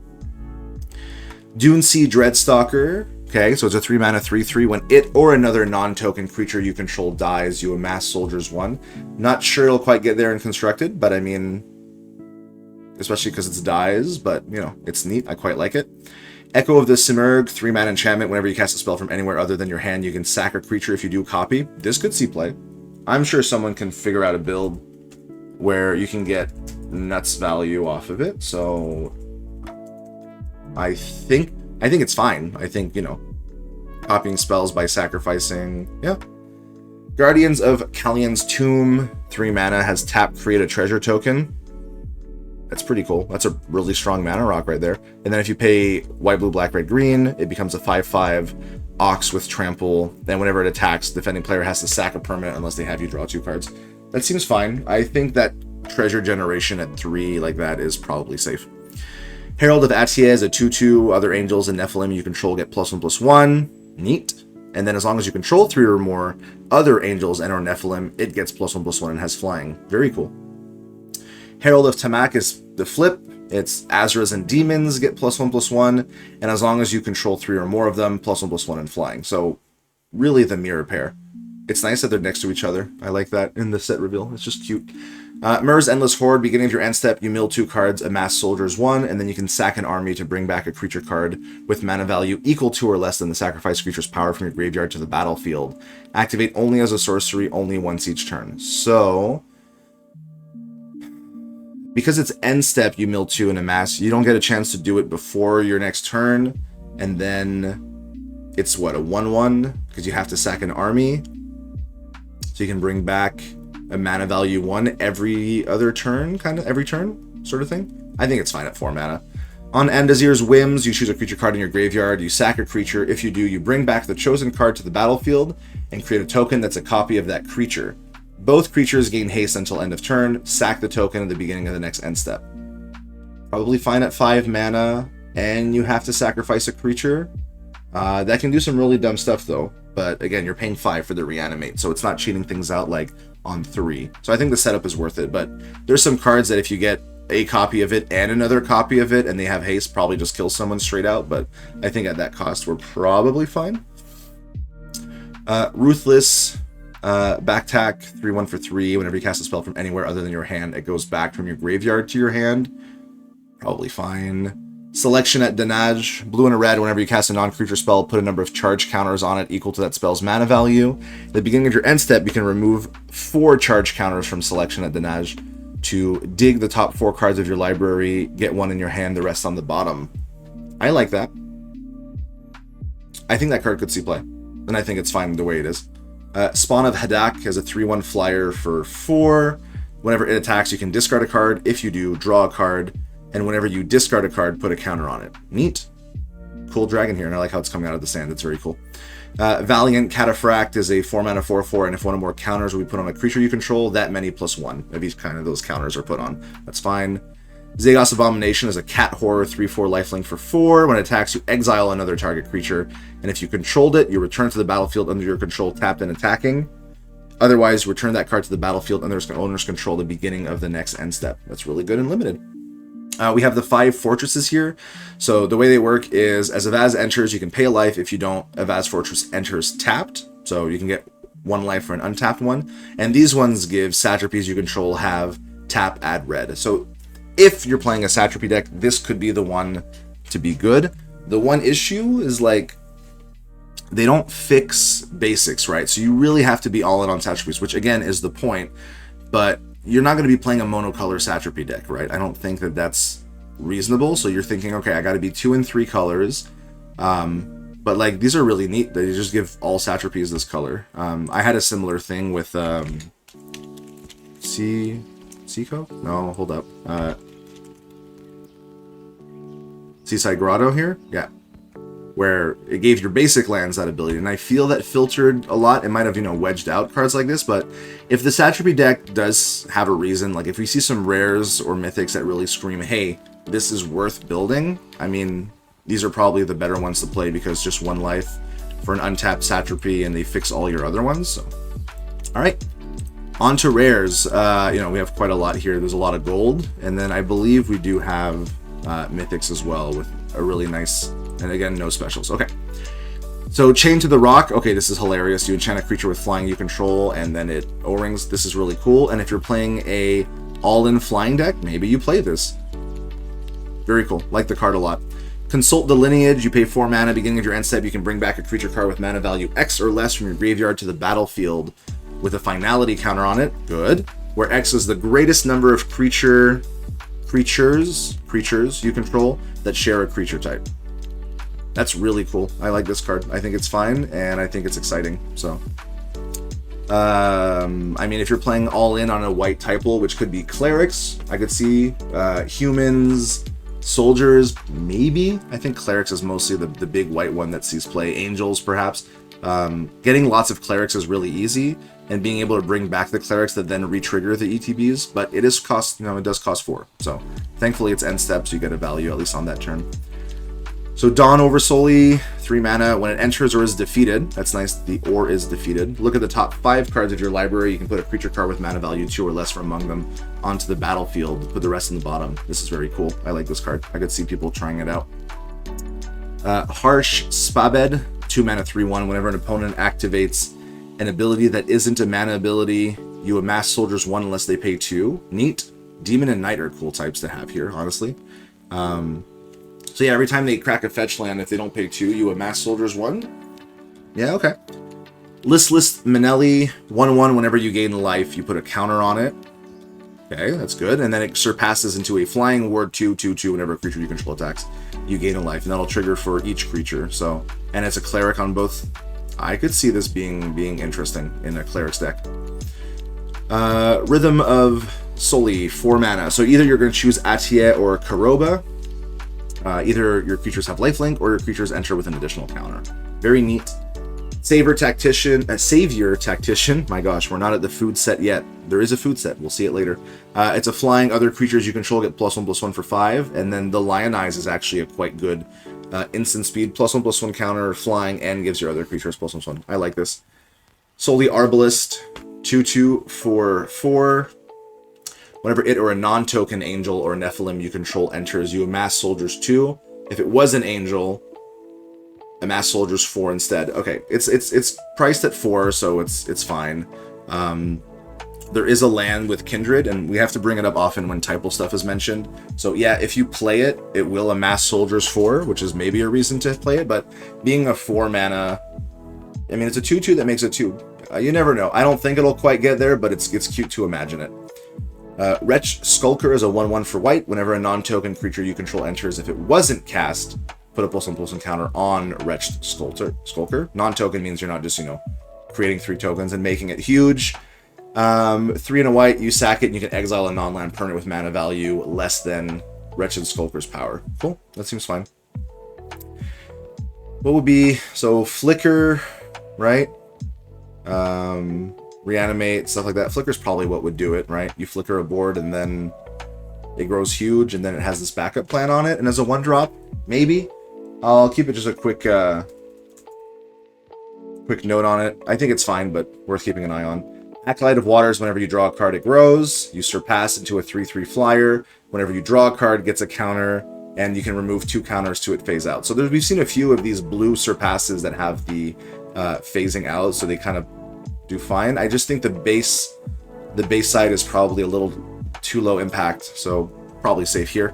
Dune Sea Dreadstalker. Okay, so it's a 3 mana 3/3. When it or another non-token creature you control dies, you amass soldiers 1. Not sure it'll quite get there in constructed, but I mean, especially because it's dies, but you know, it's neat. I quite like it. Echo of the Simurgh, 3 mana enchantment. Whenever you cast a spell from anywhere other than your hand, you can sack a creature. If you do copy, this could see play. I'm sure someone can figure out a build where you can get nuts value off of it, so I think it's fine. I think, you know, copying spells by sacrificing, yeah. Guardians of Kalian's Tomb, 3 mana, has tap, create a treasure token. That's pretty cool. That's a really strong mana rock right there. And then if you pay white, blue, black, red, green, it becomes a 5/5 Ox with trample. Then whenever it attacks, the defending player has to sack a permanent unless they have you draw 2 cards. That seems fine. I think that treasure generation at 3 like that is probably safe. Herald of Atiez, a 2/2. Other angels and Nephilim you control get +1/+1. Neat. And then as long as you control 3 or more other angels and or Nephilim, it gets +1/+1 and has flying. Very cool. Herald of Tamak is the flip. It's Azras and demons get +1/+1, and as long as you control 3 or more of them, +1/+1 and flying. So really the mirror pair. It's nice that they're next to each other. I like that in the set reveal. It's just cute. Mir's Endless Horde. Beginning of your end step, you mill 2 cards, amass soldiers 1, and then you can sack an army to bring back a creature card with mana value equal to or less than the sacrifice creature's power from your graveyard to the battlefield. Activate only as a sorcery, only once each turn. So because it's end step, you mill 2 and amass, you don't get a chance to do it before your next turn, and then it's what, a 1/1, because you have to sack an army, so you can bring back a mana value 1 every other turn, kind of every turn, sort of thing. I think it's fine at 4 mana. On Andazir's Whims, you choose a creature card in your graveyard, you sack a creature. If you do, you bring back the chosen card to the battlefield and create a token that's a copy of that creature. Both creatures gain haste until end of turn. Sack the token at the beginning of the next end step. Probably fine at 5 mana, and you have to sacrifice a creature. That can do some really dumb stuff though, but again, you're paying 5 for the reanimate, so it's not cheating things out like on 3. So I think the setup is worth it, but there's some cards that if you get a copy of it and another copy of it and they have haste, probably just kill someone straight out, but I think at that cost we're probably fine. Ruthless Backtack, 3/1 for 3. Whenever you cast a spell from anywhere other than your hand, it goes back from your graveyard to your hand. Probably fine. Selection at Danaj, blue and a red. Whenever you cast a non-creature spell, put a number of charge counters on it equal to that spell's mana value. At the beginning of your end step, you can remove 4 charge counters from Selection at Danaj to dig the top 4 cards of your library, get 1 in your hand, the rest on the bottom. I like that. I think that card could see play, and I think it's fine the way it is. Spawn of Hadak has a 3/1 flyer for 4. Whenever it attacks, you can discard a card. If you do, draw a card. And whenever you discard a card, put a counter on it. Neat. Cool dragon here, and I like how it's coming out of the sand. It's very cool. Valiant Cataphract is a 4 mana 4/4, and if one or more counters will be put on a creature you control, that many +1 of each kind of those counters are put on. That's fine. Zagos Abomination is a cat horror 3/4 lifelink for 4. When it attacks, you exile another target creature, and if you controlled it, you return to the battlefield under your control, tapped and attacking. Otherwise, return that card to the battlefield under its owner's control at the beginning of the next end step. That's really good and limited. We have the 5 fortresses here. So the way they work is, as a Vaz enters, you can pay a life. If you don't, a Vaz fortress enters tapped. So you can get 1 life for an untapped one. And these ones give satrapies you control have tap, add red. So if you're playing a satrapy deck, this could be the one to be good. The one issue is, like, they don't fix basics, right? So you really have to be all in on satrapies, which again is the point. But you're not going to be playing a monocolor satrapy deck, right? I don't think that that's reasonable. So you're thinking, okay, I got to be 2 and 3 colors. But like, these are really neat. They just give all satrapies this color. I had a similar thing with Seco? No, hold up. Seaside Grotto here? Yeah. Where it gave your basic lands that ability. And I feel that filtered a lot. It might have, wedged out cards like this. But if the satrapy deck does have a reason, like if we see some rares or mythics that really scream, hey, this is worth building, I mean, these are probably the better ones to play because just 1 life for an untapped satrapy and they fix all your other ones. So, all right. On to rares. We have quite a lot here. There's a lot of gold. And then I believe we do have mythics as well with a really nice, and again, no specials. Okay. So Chain to the Rock. Okay, this is hilarious. You enchant a creature with flying you control, and then it O-rings. This is really cool. And if you're playing a all-in flying deck, maybe you play this. Very cool. Like the card a lot. Consult the Lineage. You pay 4 mana. Beginning of your end step, you can bring back a creature card with mana value X or less from your graveyard to the battlefield with a finality counter on it. Good. Where X is the greatest number of creatures you control that share a creature type. That's really cool. I like this card. I think it's fine, and I think it's exciting. So, I mean, if you're playing all in on a white type pool, which could be clerics, I could see humans, soldiers, maybe. I think clerics is mostly the big white one that sees play. Angels, perhaps. Getting lots of clerics is really easy, and being able to bring back the clerics that then re-trigger the ETBs, but it is cost, it does cost 4. So thankfully it's end step, so you get a value at least on that turn. So Dawn over Soli, 3 mana. When it enters or is defeated, that's nice, the or is defeated. Look at the top 5 cards of your library. You can put a creature card with mana value 2 or less from among them onto the battlefield. Put the rest in the bottom. This is very cool. I like this card. I could see people trying it out. Harsh Spabed, 2 mana, 3/1. Whenever an opponent activates an ability that isn't a mana ability, you amass soldiers 1 unless they pay 2. Neat. Demon and Knight are cool types to have here, honestly. So yeah, every time they crack a fetch land, if they don't pay 2, you amass soldiers 1. Yeah, okay. Listless Manelli, 1/1. Whenever you gain life, you put a counter on it. Okay, that's good. And then it surpasses into a flying ward 2/2/2 whenever a creature you control attacks. You gain a life, and that'll trigger for each creature. So, and it's a cleric on both. I could see this being interesting in a cleric's deck. Rhythm of Soli, 4 mana. So either you're going to choose Atiye or Karoba. Either your creatures have lifelink or your creatures enter with an additional counter. Very neat. Savior Tactician. My gosh, we're not at the food set yet. There is a food set. We'll see it later. It's a flying. Other creatures you control get +1/+1 for 5. And then the Lionize is actually a quite good instant speed. +1/+1 counter, flying, and gives your other creatures +1/+1. I like this. Soli Arbalist, 2/2 for 4. Whenever it or a non-token angel or Nephilim you control enters, you amass soldiers 2. If it was an angel, amass soldiers 4 instead. Okay, it's priced at 4, so it's fine. There is a land with Kindred, and we have to bring it up often when typal stuff is mentioned. So yeah, if you play it, it will amass soldiers 4, which is maybe a reason to play it, but being a 4 mana, I mean, it's a 2/2 that makes it 2. You never know. I don't think it'll quite get there, but it's cute to imagine it. Wretch Skulker is a 1/1 for white. Whenever a non-token creature you control enters, if it wasn't cast, put a +1/+1 counter on Wretched Skulker. Non-token means you're not just, creating 3 tokens and making it huge. 3 and a white, you sack it and you can exile a non-land permanent with mana value less than Wretched Skulker's power. Cool, that seems fine. What would be, so Flicker, right? Reanimate, stuff like that. Flicker's probably what would do it, right? You flicker a board and then it grows huge, and then it has this backup plan on it. And as a 1-drop, maybe. I'll keep it just a quick note on it. I think it's fine, but worth keeping an eye on. Acolyte of Waters, whenever you draw a card, it grows. You surpass into a 3/3 flyer. Whenever you draw a card, it gets a counter, and you can remove 2 counters to it phase out. So we've seen a few of these blue surpasses that have the phasing out, so they kind of do fine. I just think the base side is probably a little too low impact, so probably safe here.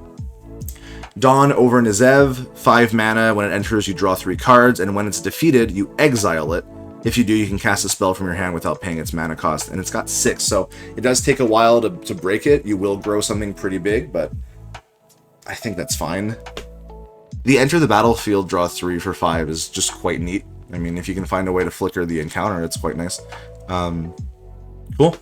Dawn over Nizev, 5 mana. When it enters, you draw 3 cards, and when it's defeated, you exile it. If you do, you can cast a spell from your hand without paying its mana cost, and it's got 6, so it does take a while to break it. You will grow something pretty big, but I think that's fine. The enter the battlefield, draw 3 for 5 is just quite neat. I mean, if you can find a way to flicker the encounter, it's quite nice. Cool.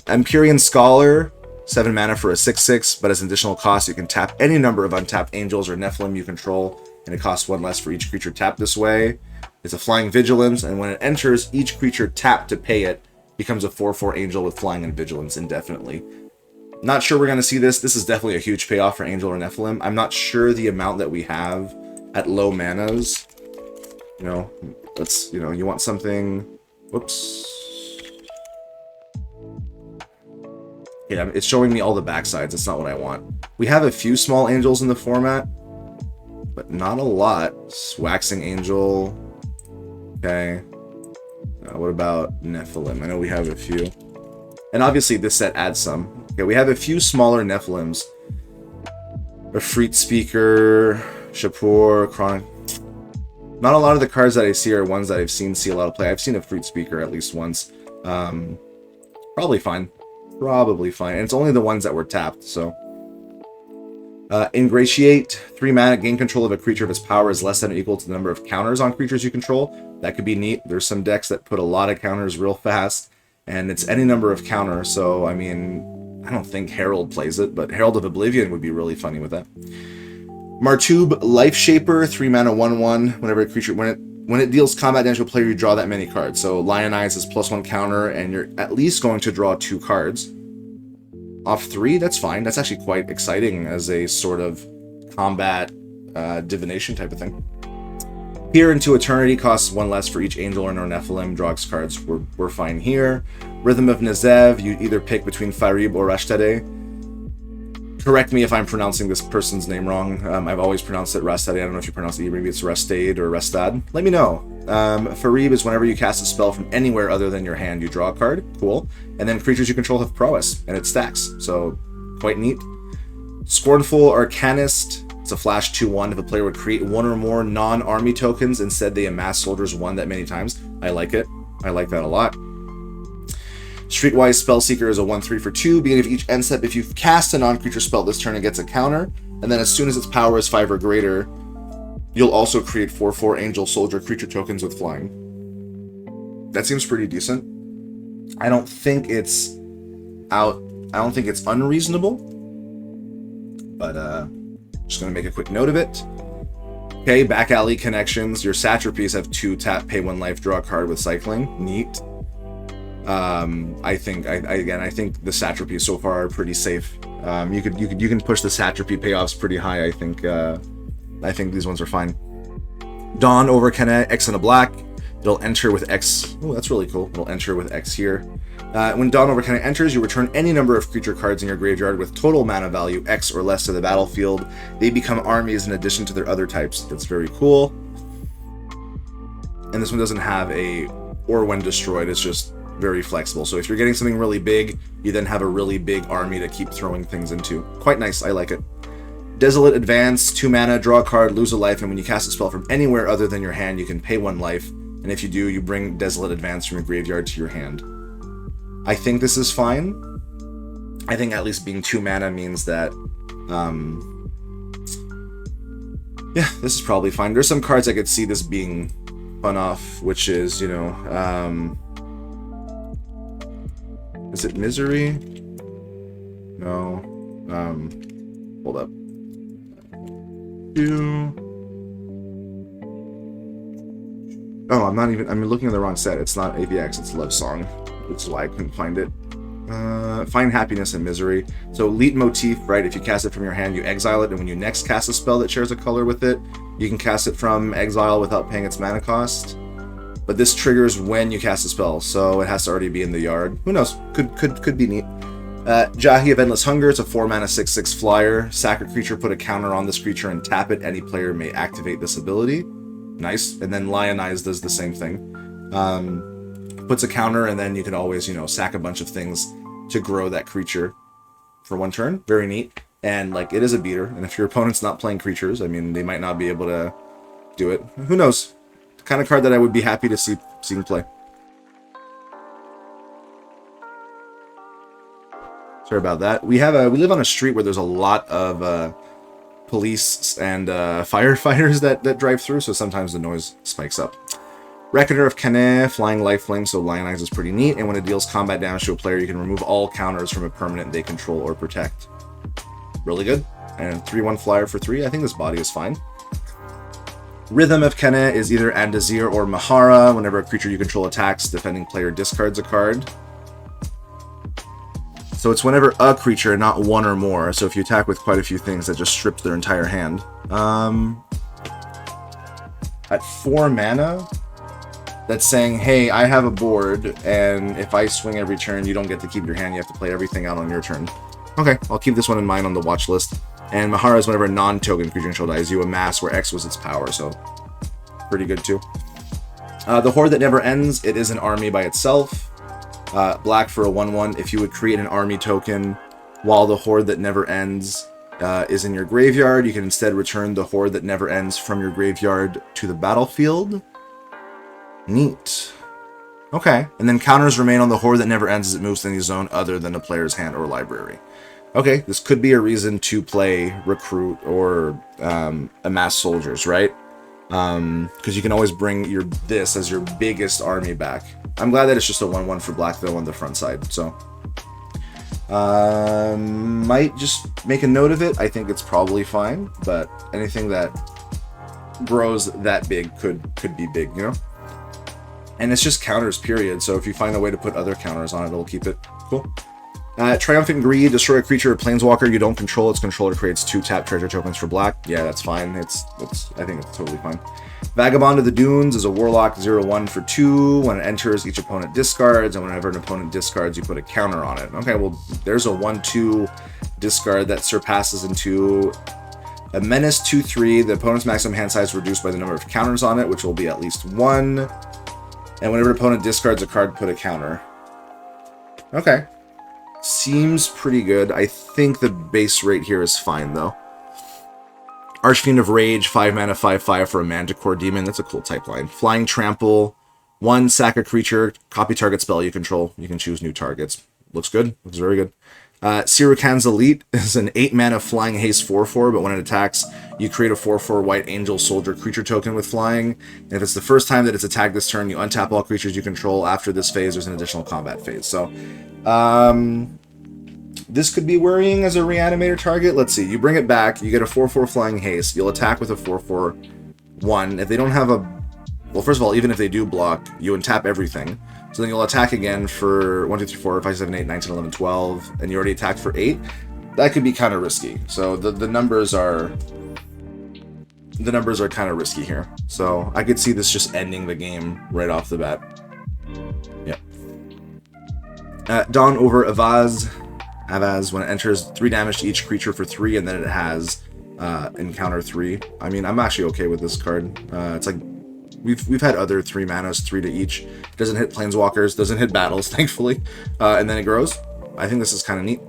Empyrean Scholar, 7 mana for a 6/6, but as an additional cost, you can tap any number of untapped angels or Nephilim you control, and it costs 1 less for each creature tapped this way. It's a flying vigilance, and when it enters, each creature tapped to pay it becomes a 4/4 angel with flying and vigilance indefinitely. Not sure we're going to see this. This is definitely a huge payoff for Angel or Nephilim. I'm not sure the amount that we have at low manas. You know, let's, you want something... Whoops. Yeah, it's showing me all the backsides. It's not what I want. We have a few small angels in the format, but not a lot. Waxing Angel. Okay. What about Nephilim? I know we have a few. And obviously this set adds some. Okay, we have a few smaller Nephilims. A Freet Speaker, Shapur, Chronic. Not a lot of the cards that I see are ones that I've seen see a lot of play. I've seen a Freet Speaker at least once. Probably fine. Probably fine. And it's only the ones that were tapped, so. Ingratiate, 3 mana, gain control of a creature if its power is less than or equal to the number of counters on creatures you control. That could be neat. There's some decks that put a lot of counters real fast, and it's any number of counters, so, I mean, I don't think Herald plays it, but Herald of Oblivion would be really funny with that. Martube, Life Shaper, 3 mana, 1/1. Whenever a creature, when it deals combat damage to a player, you draw that many cards. So Lionize is +1 counter, and you're at least going to draw 2 cards. Off 3, that's fine. That's actually quite exciting as a sort of combat divination type of thing. Peer into Eternity costs 1 less for each Angel or Nephilim. Draw X cards. We're fine here. Rhythm of Nezev, you either pick between Farib or Rashtadeh. Correct me if I'm pronouncing this person's name wrong. I've always pronounced it Rastad. I don't know if you pronounce it, maybe it's Restade or Restad. Let me know. Farib is whenever you cast a spell from anywhere other than your hand, you draw a card. Cool. And then creatures you control have prowess, and it stacks. So, quite neat. Scornful Arcanist. It's a flash 2/1. If a player would create 1 or more non-army tokens, instead they amass soldiers 1 that many times. I like it. I like that a lot. Streetwise Spellseeker is a 1/3 for 2. Beginning of each end step, if you cast a non-creature spell this turn, it gets a counter. And then as soon as its power is 5 or greater, you'll also create 4/4 Angel Soldier creature tokens with flying. That seems pretty decent. I don't think it's unreasonable. But just gonna make a quick note of it. Okay, back alley connections. Your satrapies have 2 tap, pay 1 life, draw a card with cycling. Neat. I think the satrapies so far are pretty safe. You can push the satrapy payoffs pretty high. I think these ones are fine. Dawn over Kene, X and a black. It'll enter with X. Oh, that's really cool. It'll enter with X here. When Dawn over Kene enters, you return any number of creature cards in your graveyard with total mana value X or less to the battlefield. They become armies in addition to their other types. That's very cool. And this one doesn't have a or when destroyed. It's just very flexible. So if you're getting something really big, you then have a really big army to keep throwing things into. Quite nice. I like it. Desolate Advance, 2 mana, draw a card, lose a life, and when you cast a spell from anywhere other than your hand, you can pay 1 life. And if you do, you bring Desolate Advance from your graveyard to your hand. I think this is fine. I think at least being 2 mana means that, yeah, this is probably fine. There's some cards I could see this being spun off, which is, is it Misery? No. Hold up. Oh, I'm looking at the wrong set. It's not AVX, it's Love Song. Which is why I couldn't find it. Find happiness and misery. So leitmotif, right? If you cast it from your hand, you exile it, and when you next cast a spell that shares a color with it, you can cast it from exile without paying its mana cost. But this triggers when you cast a spell, so it has to already be in the yard. Who knows? Could be neat. Jahi of Endless Hunger. It's a 4-mana 6/6 flyer. Sack a creature, put a counter on this creature, and tap it. Any player may activate this ability. Nice. And then Lionize does the same thing. Puts a counter, and then you can always, sack a bunch of things to grow that creature for one turn. Very neat. And, it is a beater. And if your opponent's not playing creatures, they might not be able to do it. Who knows? The kind of card that I would be happy to see play. Sorry about that. We live on a street where there's a lot of police and firefighters that drive through, so sometimes the noise spikes up. Reckoner of Canet, flying lifelink, so Lionize is pretty neat, and when it deals combat damage to a player, you can remove all counters from a permanent they control or protect. Really good. And 3/1 flyer for 3. I think this body is fine. Rhythm of Canet is either Andazir or Mahara. Whenever a creature you control attacks, defending player discards a card. So it's whenever a creature, not one or more. So if you attack with quite a few things, that just strips their entire hand. At 4 mana, that's saying, hey, I have a board, and if I swing every turn, you don't get to keep your hand. You have to play everything out on your turn. Okay, I'll keep this one in mind on the watch list. And Mahara is whenever a non-token creature control dies, you amass where X was its power, so pretty good too. The Horde That Never Ends, it is an army by itself. Black for a 1/1. If you would create an army token while the Horde That Never Ends is in your graveyard, you can instead return the Horde That Never Ends from your graveyard to the battlefield. Neat. Okay. And then counters remain on the Horde That Never Ends as it moves to any zone other than a player's hand or library. Okay, this could be a reason to play Recruit or Amass Soldiers, right? Because you can always bring this as your biggest army back. I'm glad that it's just a 1/1 for black, though, on the front side, so... might just make a note of it. I think it's probably fine, but anything that grows that big could be big, And it's just counters, period, so if you find a way to put other counters on it, it'll keep it cool. Triumphant Greed, destroy a creature or planeswalker you don't control. Its controller creates 2 tap treasure tokens for black. Yeah, that's fine. I think it's totally fine. Vagabond of the Dunes is a warlock 0/1 for 2. When it enters, each opponent discards, and whenever an opponent discards, you put a counter on it. Okay, well, there's a 1/2 discard that surpasses into a menace 2/3. The opponent's maximum hand size is reduced by the number of counters on it, which will be at least 1. And whenever an opponent discards a card, put a counter. Okay. Seems pretty good. I think the base rate here is fine, though. Archfiend of Rage, 5 mana, 5/5 for a Manticore Demon. That's a cool type line. Flying Trample, 1, sack a creature, copy target spell you control. You can choose new targets. Looks good. Looks very good. Sirukan's Elite is an 8 mana flying haste 4/4, but when it attacks, you create a 4/4 white angel soldier creature token with flying. And if it's the first time that it's attacked this turn, you untap all creatures you control. After this phase, there's an additional combat phase. So, this could be worrying as a reanimator target. Let's see. You bring it back, you get a 4/4 flying haste. You'll attack with a 4/4/1. If they don't have a... Well, first of all, even if they do block, you untap everything. So then you'll attack again for 1, 2, 3, 4, 5, 7, 8, 9, 10, 11, 12, and you already attacked for 8. That could be kind of risky. So the numbers are kind of risky here. So I could see this just ending the game right off the bat. Yeah. Dawn over Avaz. Avaz, when it enters, 3 damage to each creature for 3, and then it has encounter 3. I mean, I'm actually okay with this card. It's like we've had other 3 manas, 3 to each. It doesn't hit planeswalkers, doesn't hit battles, thankfully. And then it grows. I think this is kind of neat.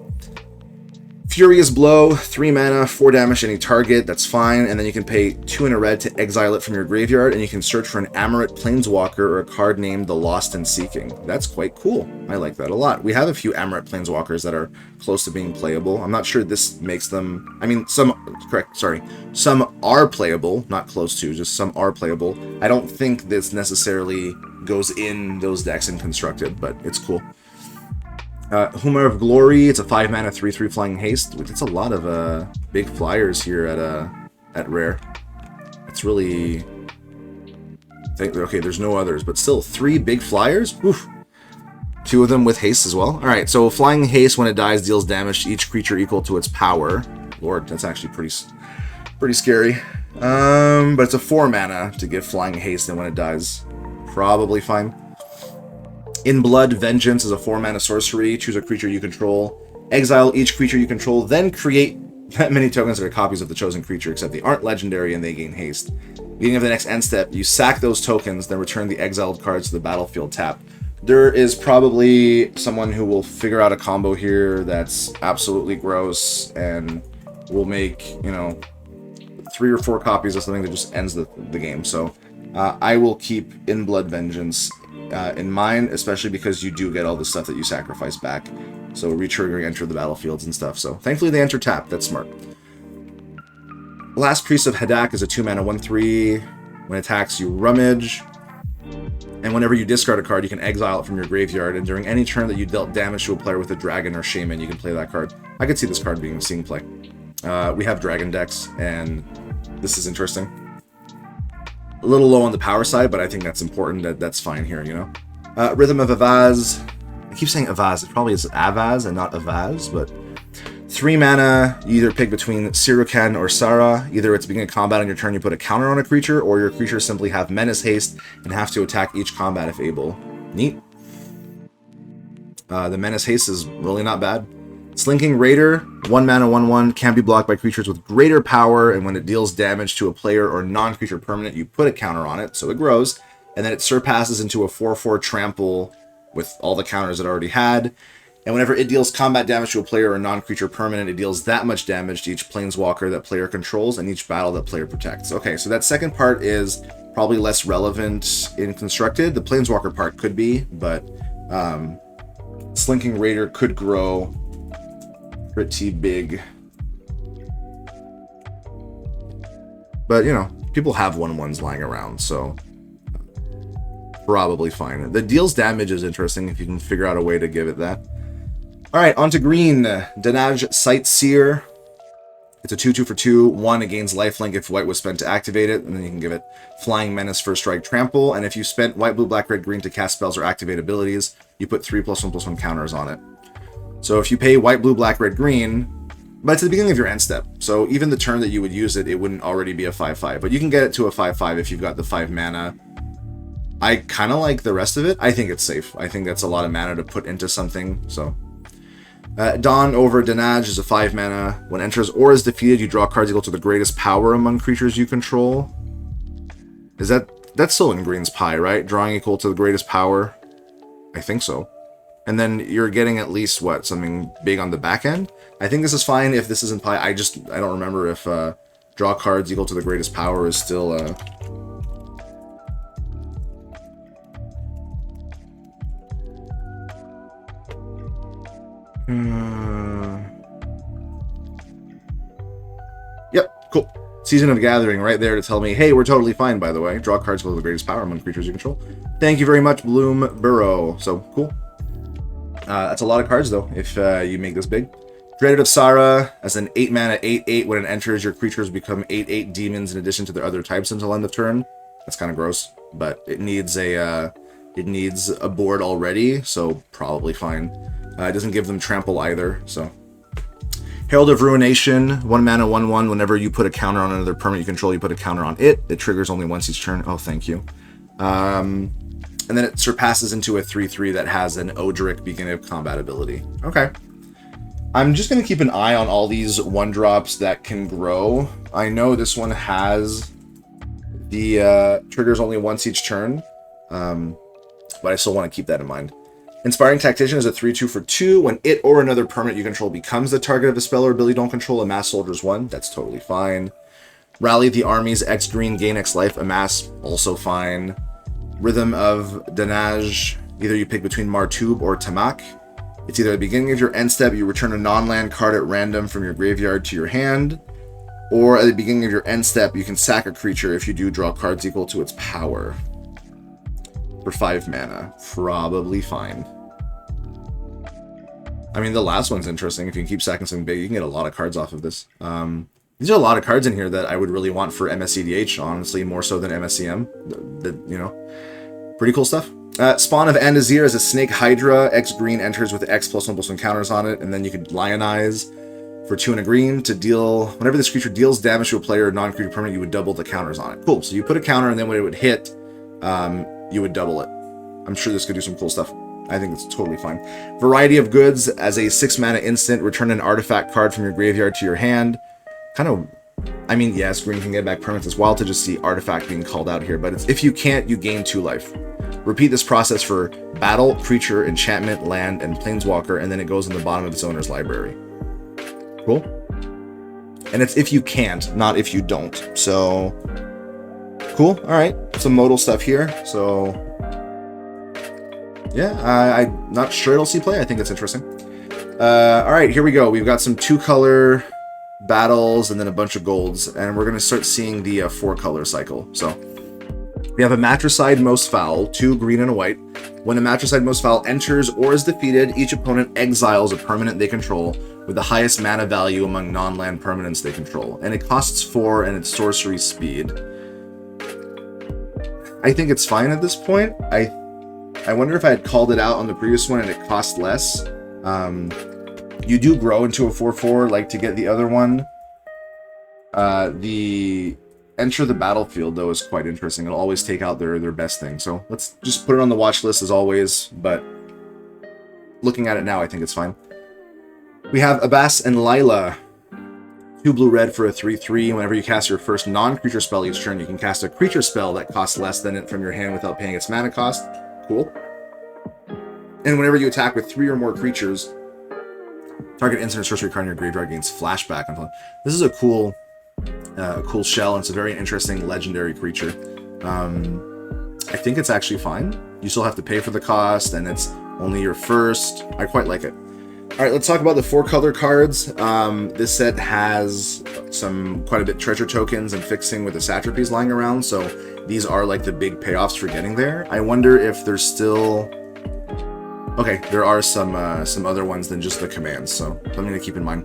Furious Blow, 3 mana, 4 damage to any target, that's fine, and then you can pay 2 in a red to exile it from your graveyard, and you can search for an Amulet Planeswalker or a card named the Lost and Seeking. That's quite cool. I like that a lot. We have a few Amulet Planeswalkers that are close to being playable. I'm not sure this makes them... I mean, some are playable, not close to, just some are playable. I don't think this necessarily goes in those decks in Constructed, but it's cool. Humor of Glory, it's a 5 mana 3/3 flying haste. It's a lot of big flyers here at Rare. It's really... Okay, there's no others, but still 3 big flyers? Oof. 2 of them with haste as well. Alright, so flying haste when it dies deals damage to each creature equal to its power. Lord, that's actually pretty scary. But it's a 4 mana to give flying haste, and when it dies, probably fine. In Blood, Vengeance is a 4 mana sorcery. Choose a creature you control. Exile each creature you control, then create that many tokens that are copies of the chosen creature, except they aren't legendary and they gain haste. Beginning of the next end step, you sack those tokens, then return the exiled cards to the battlefield tapped. There is probably someone who will figure out a combo here that's absolutely gross and will make, you know, 3 or 4 copies of something that just ends the game. So I will keep In Blood Vengeance in mind, especially because you do get all the stuff that you sacrifice back. So retriggering enter the battlefields and stuff. So thankfully they enter tapped. That's smart. Last Priest of Hadak is a 2 mana 1/3. When it attacks, you rummage. And whenever you discard a card, you can exile it from your graveyard. And during any turn that you dealt damage to a player with a dragon or shaman, you can play that card. I could see this card seeing play. We have dragon decks, and this is interesting. A little low on the power side, but I think that's important. That's fine here, you know. Rhythm of Avaz. I keep saying Avaz. It probably is Avaz and not Avaz, but 3 mana. You either pick between Sirukan or Sara. Either it's beginning of combat on your turn, you put a counter on a creature, or your creatures simply have Menace Haste and have to attack each combat if able. Neat. The Menace Haste is really not bad. Slinking Raider, 1 mana 1/1, can be blocked by creatures with greater power, and when it deals damage to a player or non-creature permanent, you put a counter on it, so it grows, and then it surpasses into a 4/4 trample with all the counters it already had. And whenever it deals combat damage to a player or non-creature permanent, it deals that much damage to each planeswalker that player controls and each battle that player protects. Okay, so that second part is probably less relevant in Constructed. The planeswalker part could be, but Slinking Raider could grow pretty big. But, you know, people have 1/1s lying around, so probably fine. The deals damage is interesting if you can figure out a way to give it that. Alright, on to green. Danaj Sightseer. It's a 2/2 for 2. 1, it gains lifelink if white was spent to activate it, and then you can give it Flying Menace, First Strike, Trample, and if you spent white, blue, black, red, green to cast spells or activate abilities, you put 3+1/+1 counters on it. So if you pay white, blue, black, red, green, but it's at the beginning of your end step, so even the turn that you would use it, it wouldn't already be a 5/5, but you can get it to a 5/5 if you've got the 5 mana. I kind of like the rest of it. I think it's safe. I think that's a lot of mana to put into something, so... Dawn over Danaj is a 5 mana. When enters or is defeated, you draw cards equal to the greatest power among creatures you control. Is that's still in green's pie, right? Drawing equal to the greatest power? I think so. And then you're getting at least, what, something big on the back end? I think this is fine if this isn't pie. I don't remember if draw cards equal to the greatest power is still... Yep, cool. Season of Gathering right there to tell me, hey, we're totally fine, by the way. Draw cards with the greatest power among creatures you control. Thank you very much, Bloom Burrow. So, cool. That's a lot of cards, though, if you make this big. Dreaded of Sara, as an 8 mana 8/8, when it enters, your creatures become 8/8 demons in addition to their other types until end of turn. That's kind of gross, but it needs a board already, so probably fine. It doesn't give them trample either, so. Herald of Ruination, 1 mana 1/1. Whenever you put a counter on another permanent you control, you put a counter on it. It triggers only once each turn. Oh, thank you. And then it surpasses into a 3/3 that has an Odric beginning of combat ability. Okay. I'm just going to keep an eye on all these 1-drops that can grow. I know this one has the triggers only once each turn, but I still want to keep that in mind. Inspiring Tactician is a 3/2 for 2. When it or another permanent you control becomes the target of a spell or ability you don't control, amass soldiers 1. That's totally fine. Rally the armies, X green, gain X life, amass, also fine. Rhythm of Danaj, either you pick between Martub or Tamak. It's either at the beginning of your end step, you return a non-land card at random from your graveyard to your hand, or at the beginning of your end step, you can sack a creature if you do draw cards equal to its power. For 5 mana. Probably fine. I mean, the last one's interesting. If you can keep sacking something big, you can get a lot of cards off of this. These are a lot of cards in here that I would really want for MSEDH, honestly, more so than MSEM. You know, pretty cool stuff. Spawn of Andazir is a Snake Hydra. X green enters with X +1/+1 counters on it, and then you could Lionize for 2 and a green to deal... Whenever this creature deals damage to a player or non-creature permanent, you would double the counters on it. Cool, so you put a counter, and then when it would hit, you would double it. I'm sure this could do some cool stuff. I think it's totally fine. Variety of Goods, as a 6-mana instant, return an artifact card from your graveyard to your hand. Kind of... I mean, yes, green can get back permanents. It's wild to just see artifact being called out here, but if you can't, you gain 2 life. Repeat this process for battle, creature, enchantment, land, and planeswalker, and then it goes in the bottom of its owner's library. Cool. And it's if you can't, not if you don't. So, cool. All right. Some modal stuff here. So, yeah, I'm not sure it'll see play. I think it's interesting. All right, here we go. We've got some 2-color battles and then a bunch of golds, and we're going to start seeing the 4-color cycle. So, we have a Matricide Most Foul, 2 green and a white. When a Matricide Most Foul enters or is defeated, each opponent exiles a permanent they control with the highest mana value among non-land permanents they control. And it costs 4 and it's sorcery speed. I think it's fine at this point. I wonder if I had called it out on the previous one and it cost less. You do grow into a 4/4, like to get the other one. The Enter the Battlefield, though, is quite interesting. It'll always take out their best thing. So let's just put it on the watch list as always, but looking at it now, I think it's fine. We have Abbas and Lila. 2 blue-red for a 3/3. Whenever you cast your first non-creature spell each turn, you can cast a creature spell that costs less than it from your hand without paying its mana cost. Cool. And whenever you attack with 3 or more creatures, target instant or sorcery card in your graveyard gains flashback. This is a cool shell, and it's a very interesting legendary creature. I think it's actually fine. You still have to pay for the cost, and it's only your first. I quite like it. All right, let's talk about the 4-color cards. This set has quite a bit treasure tokens and fixing with the satrapies lying around, so these are like the big payoffs for getting there. I wonder if there's still... Okay, there are some other ones than just the commands, so something to keep in mind.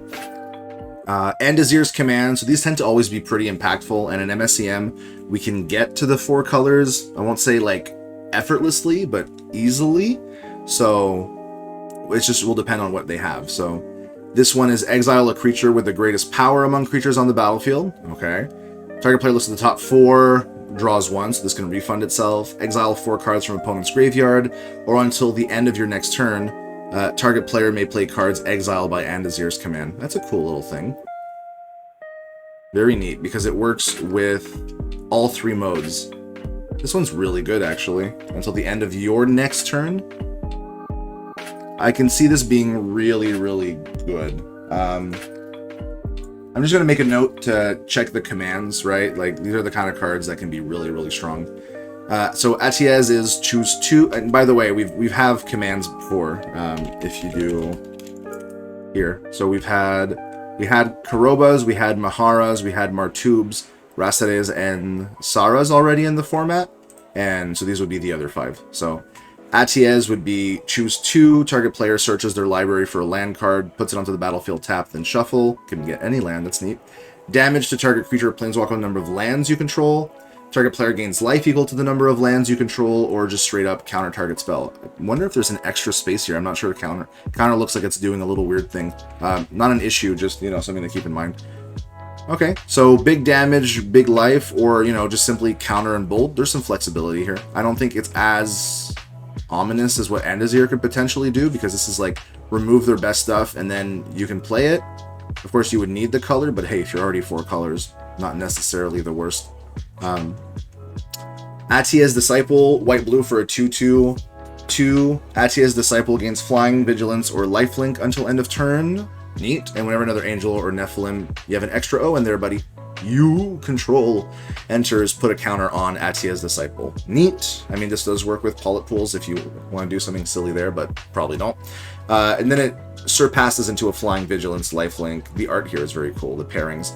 Andazir's commands, so these tend to always be pretty impactful, and in MSEM, we can get to the 4 colors, I won't say like effortlessly, but easily, so it just will depend on what they have. So this one is exile a creature with the greatest power among creatures on the battlefield. Okay. Target player looks at the top 4, draws 1, so this can refund itself. Exile 4 cards from opponent's graveyard, or until the end of your next turn, target player may play cards exiled by Andazir's command. That's a cool little thing. Very neat, because it works with all 3 modes. This one's really good, actually. Until the end of your next turn. I can see this being really, really good. I'm just going to make a note to check the commands, right? Like, these are the kind of cards that can be really, really strong. So Atiez is choose 2, and by the way, we've have commands before, if you do here. So we had Karobas, we had Maharas, we had Martubes, Rasares, and Saras already in the format, and so these would be the other 5. So Atiez would be choose 2, target player searches their library for a land card, puts it onto the battlefield tapped, then shuffle. Can get any land, that's neat. Damage to target creature or planeswalker on the number of lands you control. Target player gains life equal to the number of lands you control, or just straight up counter target spell. I wonder if there's an extra space here. I'm not sure. Counter looks like it's doing a little weird thing. Not an issue, just, something to keep in mind. Okay, so big damage, big life, or, just simply counter and bolt. There's some flexibility here. I don't think it's as ominous as what Andazir could potentially do, because this is like remove their best stuff and then you can play it. Of course, you would need the color, but hey, if you're already 4 colors, not necessarily the worst. Atiez Disciple, white-blue for a 2/2. 2. Atiez Disciple gains flying, vigilance, or lifelink until end of turn. Neat. And whenever another angel or Nephilim, you have an extra O in there, buddy. You control enters, put a counter on Atiez Disciple. Neat. I mean, this does work with Pollet Pools if you want to do something silly there, but probably don't. And then it surpasses into a flying vigilance lifelink. The art here is very cool, the pairings.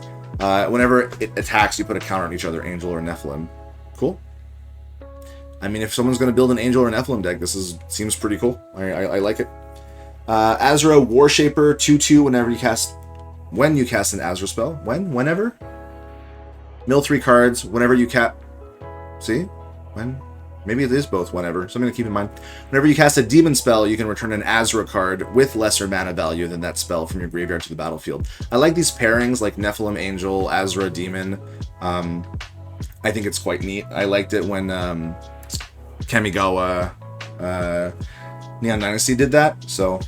Whenever it attacks, you put a counter on each other, angel or Nephilim. Cool. I mean, if someone's going to build an angel or Nephilim deck, seems pretty cool. I like it. Azra Warshaper, 2/2 when you cast an Azra spell. Whenever? Mill 3 cards, whenever you See? When Maybe it is both whenever. Something to keep in mind. Whenever you cast a demon spell, you can return an Azra card with lesser mana value than that spell from your graveyard to the battlefield. I like these pairings like Nephilim Angel, Azra Demon. I think it's quite neat. I liked it when Kamigawa Neon Dynasty did that. So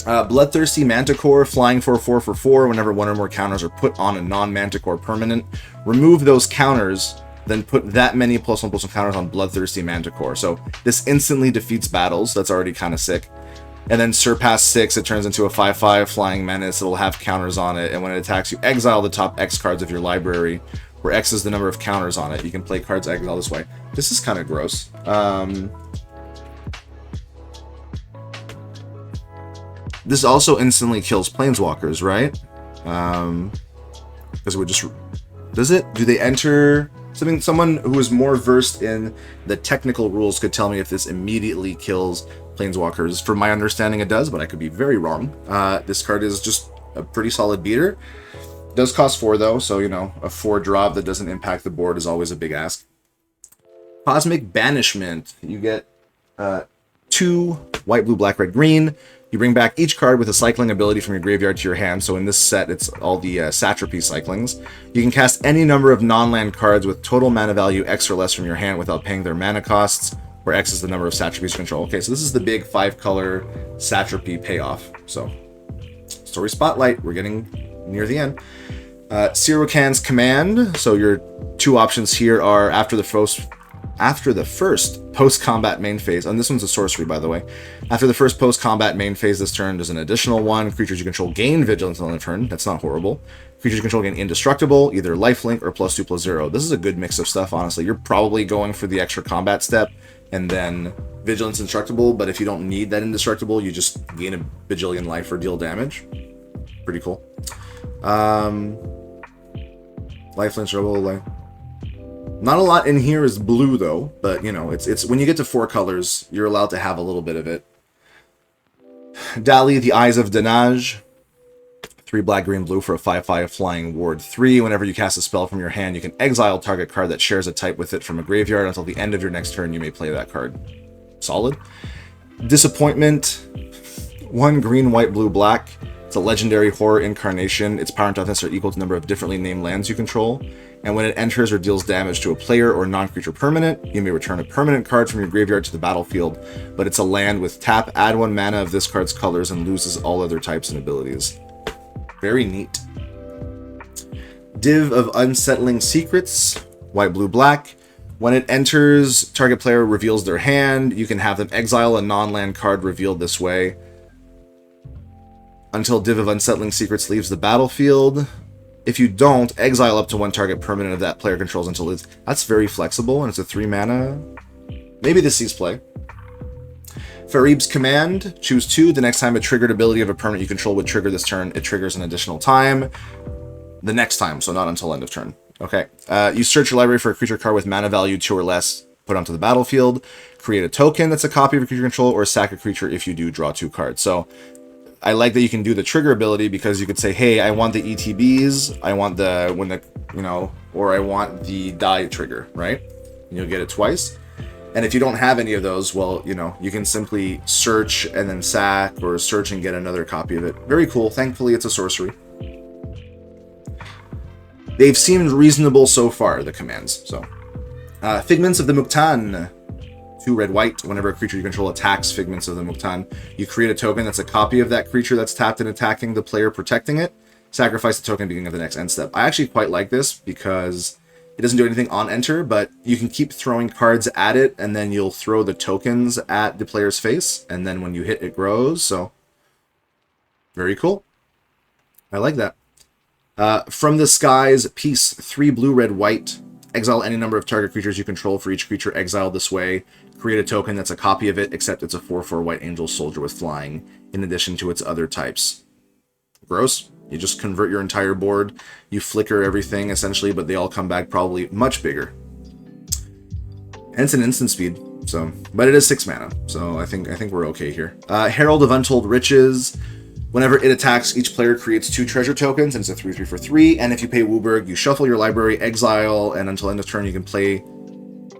Bloodthirsty Manticore, flying for 4/4. Whenever one or more counters are put on a non-Manticore permanent, remove those counters, then put that many +1/+1 counters on Bloodthirsty Manticore. So this instantly defeats battles. That's already kind of sick. And then Surpass 6, it turns into a 5/5 flying menace. It'll have counters on it, and when it attacks you, exile the top X cards of your library, where X is the number of counters on it. You can play cards exile this way. This is kind of gross. This also instantly kills planeswalkers, right? Because it would just... Does it? Do they enter... Someone who is more versed in the technical rules could tell me if this immediately kills planeswalkers. From my understanding, it does, but I could be very wrong. This card is just a pretty solid beater. It does cost 4, though, so, you know, a 4 drop that doesn't impact the board is always a big ask. Cosmic Banishment. You get 2 white, blue, black, red, green. You bring back each card with a cycling ability from your graveyard to your hand. So in this set, it's all the Satrapy cyclings. You can cast any number of non-land cards with total mana value X or less from your hand without paying their mana costs, where X is the number of Satrapies you control. Okay, so this is the big 5-color Satrapy payoff. So, Story Spotlight, we're getting near the end. Sirokan's Command. So your 2 options here are after the first post-combat main phase, and this one's a sorcery, by the way. After the first post-combat main phase this turn, there's an additional 1. Creatures you control gain Vigilance on the turn. That's not horrible. Creatures you control gain Indestructible, either lifelink or +2/+0. This is a good mix of stuff, honestly. You're probably going for the extra combat step, and then Vigilance Indestructible, but if you don't need that Indestructible, you just gain a bajillion life or deal damage. Pretty cool. Lifelink, trouble, not a lot in here is blue, though, but, you know, it's when you get to 4 colors, you're allowed to have a little bit of it. Dali, the Eyes of Danaj. 3 black, green, blue for a 5/5 flying ward 3. Whenever you cast a spell from your hand, you can exile target card that shares a type with it from a graveyard. Until the end of your next turn, you may play that card. Solid. Disappointment. 1 green, white, blue, black. It's a legendary horror incarnation. Its power and toughness are equal to the number of differently named lands you control. And when it enters or deals damage to a player or non-creature permanent, you may return a permanent card from your graveyard to the battlefield, but it's a land with tap, add 1 mana of this card's colors, and loses all other types and abilities. Very neat. Div of Unsettling Secrets, white, blue, black. When it enters, target player reveals their hand. You can have them exile a non-land card revealed this way until Div of Unsettling Secrets leaves the battlefield. If you don't, exile up to 1 target permanent of that player controls until it's... That's very flexible, and it's a 3 mana. Maybe this sees play. Fareeb's Command. Choose 2. The next time a triggered ability of a permanent you control would trigger this turn, it triggers an additional time. The next time, so not until end of turn. Okay. You search your library for a creature card with mana value 2 or less, put onto the battlefield. Create a token that's a copy of a creature control, or sack a creature if you do draw 2 cards. So I like that you can do the trigger ability because you could say, hey, I want the ETBs, I want the, or I want the die trigger, right? And you'll get it twice. And if you don't have any of those, well, you can simply search and then sack, or search and get another copy of it. Very cool. Thankfully, it's a sorcery. They've seemed reasonable so far, the commands. So, Figments of the Muktan. 2 red, white. Whenever a creature you control attacks Figments of the Muktan, you create a token that's a copy of that creature that's tapped and attacking the player protecting it. Sacrifice the token at the beginning of the next end step. I actually quite like this because it doesn't do anything on enter, but you can keep throwing cards at it, and then you'll throw the tokens at the player's face, and then when you hit, it grows. So, very cool. I like that. From the Skies, Peace. 3 blue, red, white. Exile any number of target creatures you control for each creature exiled this way. Create a token that's a copy of it, except it's a 4/4 white angel soldier with flying, in addition to its other types. Gross. You just convert your entire board. You flicker everything, essentially, but they all come back probably much bigger. And it's an instant speed, so... But it is 6 mana, so I think we're okay here. Herald of Untold Riches. Whenever it attacks, each player creates 2 treasure tokens, and it's a 3/3 for 3. And if you pay Wooburg, you shuffle your library, exile, and until end of turn, you can play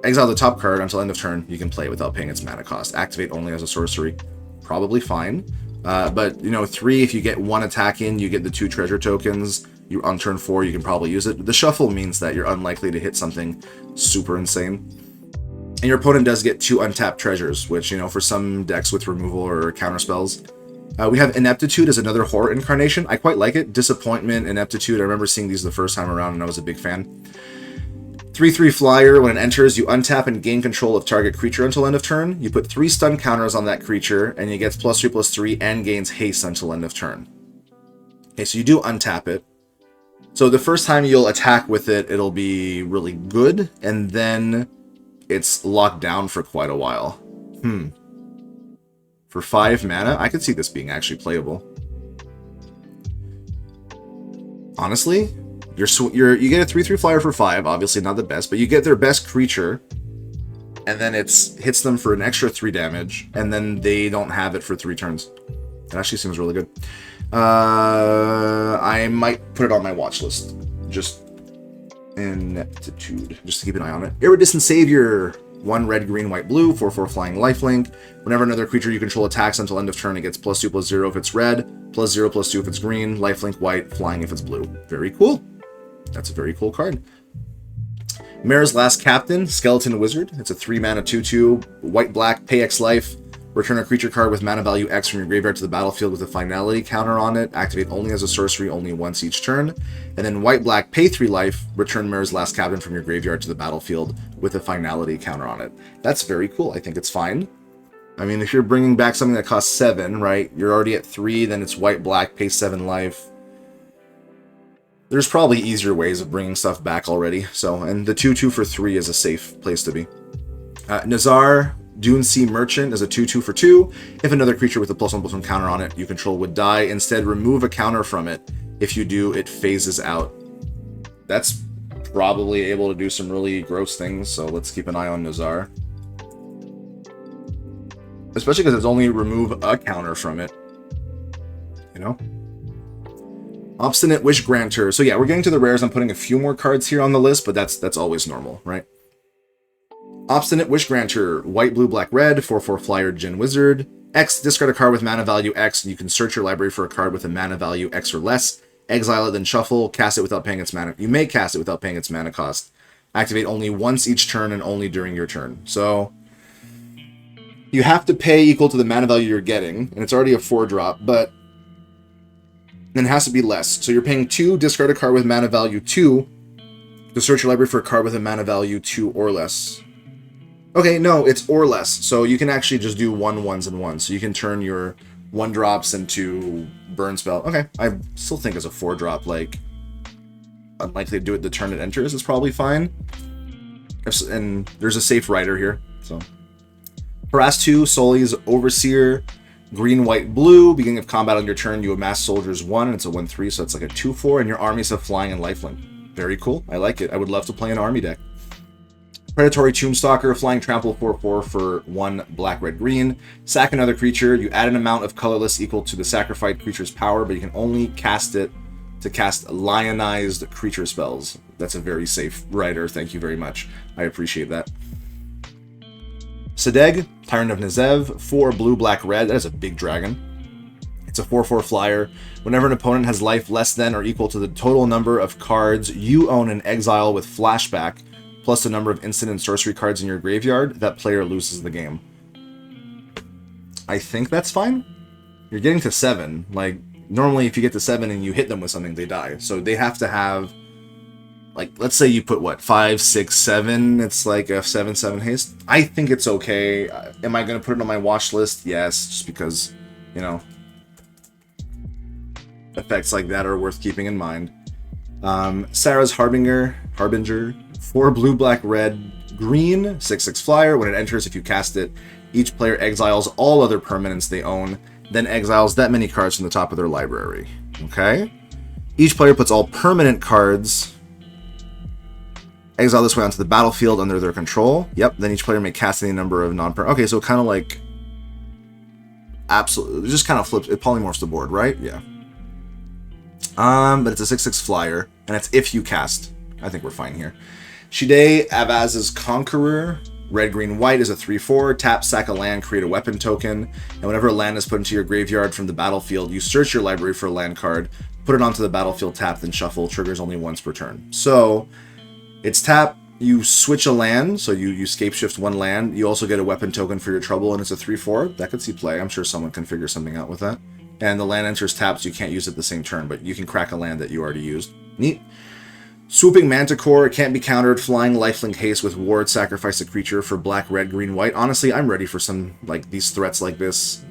Exile the top card until end of turn. You can play it without paying its mana cost. Activate only as a sorcery. Probably fine. But, you know, 3, if you get 1 attack in, you get the 2 treasure tokens. You on turn 4, you can probably use it. The shuffle means that you're unlikely to hit something super insane. And your opponent does get 2 untapped treasures, which, you know, for some decks with removal or counter spells. We have Ineptitude as another horror incarnation. I quite like it. Disappointment, Ineptitude. I remember seeing these the first time around and I was a big fan. 3/3 flyer. When it enters, you untap and gain control of target creature until end of turn. You put 3 stun counters on that creature, and it gets +3/+3 and gains haste until end of turn. Okay, so you do untap it. So the first time you'll attack with it, it'll be really good, and then it's locked down for quite a while. For 5 mana, I could see this being actually playable. Honestly, you get a 3/3 flyer for 5, obviously not the best, but you get their best creature, and then it hits them for an extra 3 damage, and then they don't have it for 3 turns. It actually seems really good. I might put it on my watch list. Just Ineptitude. Just to keep an eye on it. Iridescent Savior. 1 red, green, white, blue. 4/4 flying lifelink. Whenever another creature you control attacks until end of turn, it gets +2/+0 if it's red, +0/+2 if it's green, lifelink white, flying if it's blue. Very cool. That's a very cool card. Mara's Last Captain, Skeleton Wizard. It's a 3 mana 2/2, white-black, pay X life. Return a creature card with mana value X from your graveyard to the battlefield with a finality counter on it. Activate only as a sorcery, only once each turn. And then white-black, pay 3 life. Return Mara's Last Captain from your graveyard to the battlefield with a finality counter on it. That's very cool. I think it's fine. I mean, if you're bringing back something that costs 7, right? You're already at 3, then it's white-black, pay 7 life. There's probably easier ways of bringing stuff back already. So, and the 2/2 for 3 is a safe place to be. Nazar Dune Sea Merchant is a 2/2 for 2. If another creature with a +1/+1 counter on it you control would die, instead remove a counter from it. If you do, it phases out. That's probably able to do some really gross things, so let's keep an eye on Nazar. Especially because it's only remove a counter from it. You know? Obstinate Wish Granter. So yeah, we're getting to the rares. I'm putting a few more cards here on the list, but that's always normal, right? Obstinate Wish Granter, white, blue, black, red, 4/4 flyer, Djinn Wizard. X, discard a card with mana value X, and you can search your library for a card with a mana value X or less. Exile it, then shuffle. Cast it without paying its mana. You may cast it without paying its mana cost. Activate only once each turn and only during your turn. So you have to pay equal to the mana value you're getting, and it's already a 4-drop, but then it has to be less. So you're paying 2, discard a card with mana value 2, to search your library for a card with a mana value 2 or less. Okay, no, it's or less. So you can actually just do 1/1s and 1s. So you can turn your 1-drops into burn spell. Okay, I still think as a 4-drop, like, unlikely to do it the turn it enters is probably fine. And there's a safe rider here, so. Harass 2, Soli's Overseer, green, white, blue. Beginning of combat on your turn, you amass soldiers 1, and it's a 1/3, so it's like a 2/4, and your armies have flying and lifelink. Very cool. I like it. I would love to play an army deck. Predatory Tombstalker, flying trample 4/4 for 1 black, red, green. Sack another creature. You add an amount of colorless equal to the sacrificed creature's power, but you can only cast it to cast lionized creature spells. That's a very safe rider. Thank you very much. I appreciate that. Sadeg, Tyrant of Nezev, 4 blue, black, red. That is a big dragon. It's a 4/4 flyer. Whenever an opponent has life less than or equal to the total number of cards you own in exile with flashback, plus the number of instant and sorcery cards in your graveyard, that player loses the game. I think that's fine. You're getting to 7. Like, normally if you get to 7 and you hit them with something, they die. So they have to have, like, let's say you put, what, 5, 6, 7? It's like a 7/7 haste. I think it's okay. Am I going to put it on my watch list? Yes, just because, you know, effects like that are worth keeping in mind. Sarah's Harbinger, 4 blue, black, red, green, 6/6 flyer. When it enters, if you cast it, each player exiles all other permanents they own, then exiles that many cards from the top of their library. Okay? Each player puts all permanent cards exile this way onto the battlefield under their control. Yep, then each player may cast any number of non-permanent. Okay, so kind of like absolutely, it just kind of flips, it polymorphs the board, right? Yeah. But it's a 6/6 flyer, and it's if you cast. I think we're fine here. Shide Avaz's Conqueror, red, green, white is a 3/4. Tap, sack a land, create a weapon token. And whenever a land is put into your graveyard from the battlefield, you search your library for a land card, put it onto the battlefield, tap, then shuffle. Triggers only once per turn. So it's tap, you switch a land, so you scape shift one land. You also get a weapon token for your trouble, and it's a 3/4. That could see play. I'm sure someone can figure something out with that. And the land enters taps, so you can't use it the same turn, but you can crack a land that you already used. Neat. Swooping Manticore, it can't be countered. Flying lifelink haste with ward, sacrifice a creature for black, red, green, white. Honestly, I'm ready for some, like, these threats like this.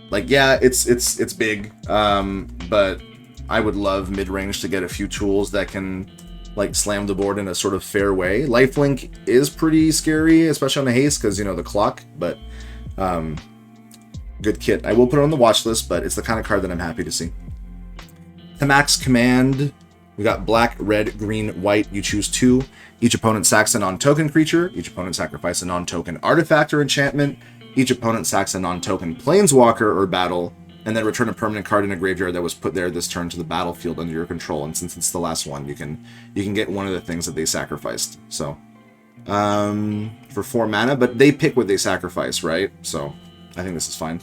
Like, yeah, it's big, but I would love mid-range to get a few tools that can, like, slam the board in a sort of fair way. Lifelink is pretty scary, especially on the haste, because, you know, the clock, but good kit. I will put it on the watch list, but it's the kind of card that I'm happy to see. Tamak's Command, we got black, red, green, white. You choose 2. Each opponent sacks a non-token creature. Each opponent sacrifices a non-token artifact or enchantment. Each opponent sacks a non-token planeswalker or battle, and then return a permanent card in a graveyard that was put there this turn to the battlefield under your control. And since it's the last one, you can get one of the things that they sacrificed. So, for 4 mana, but they pick what they sacrifice, right? So, I think this is fine.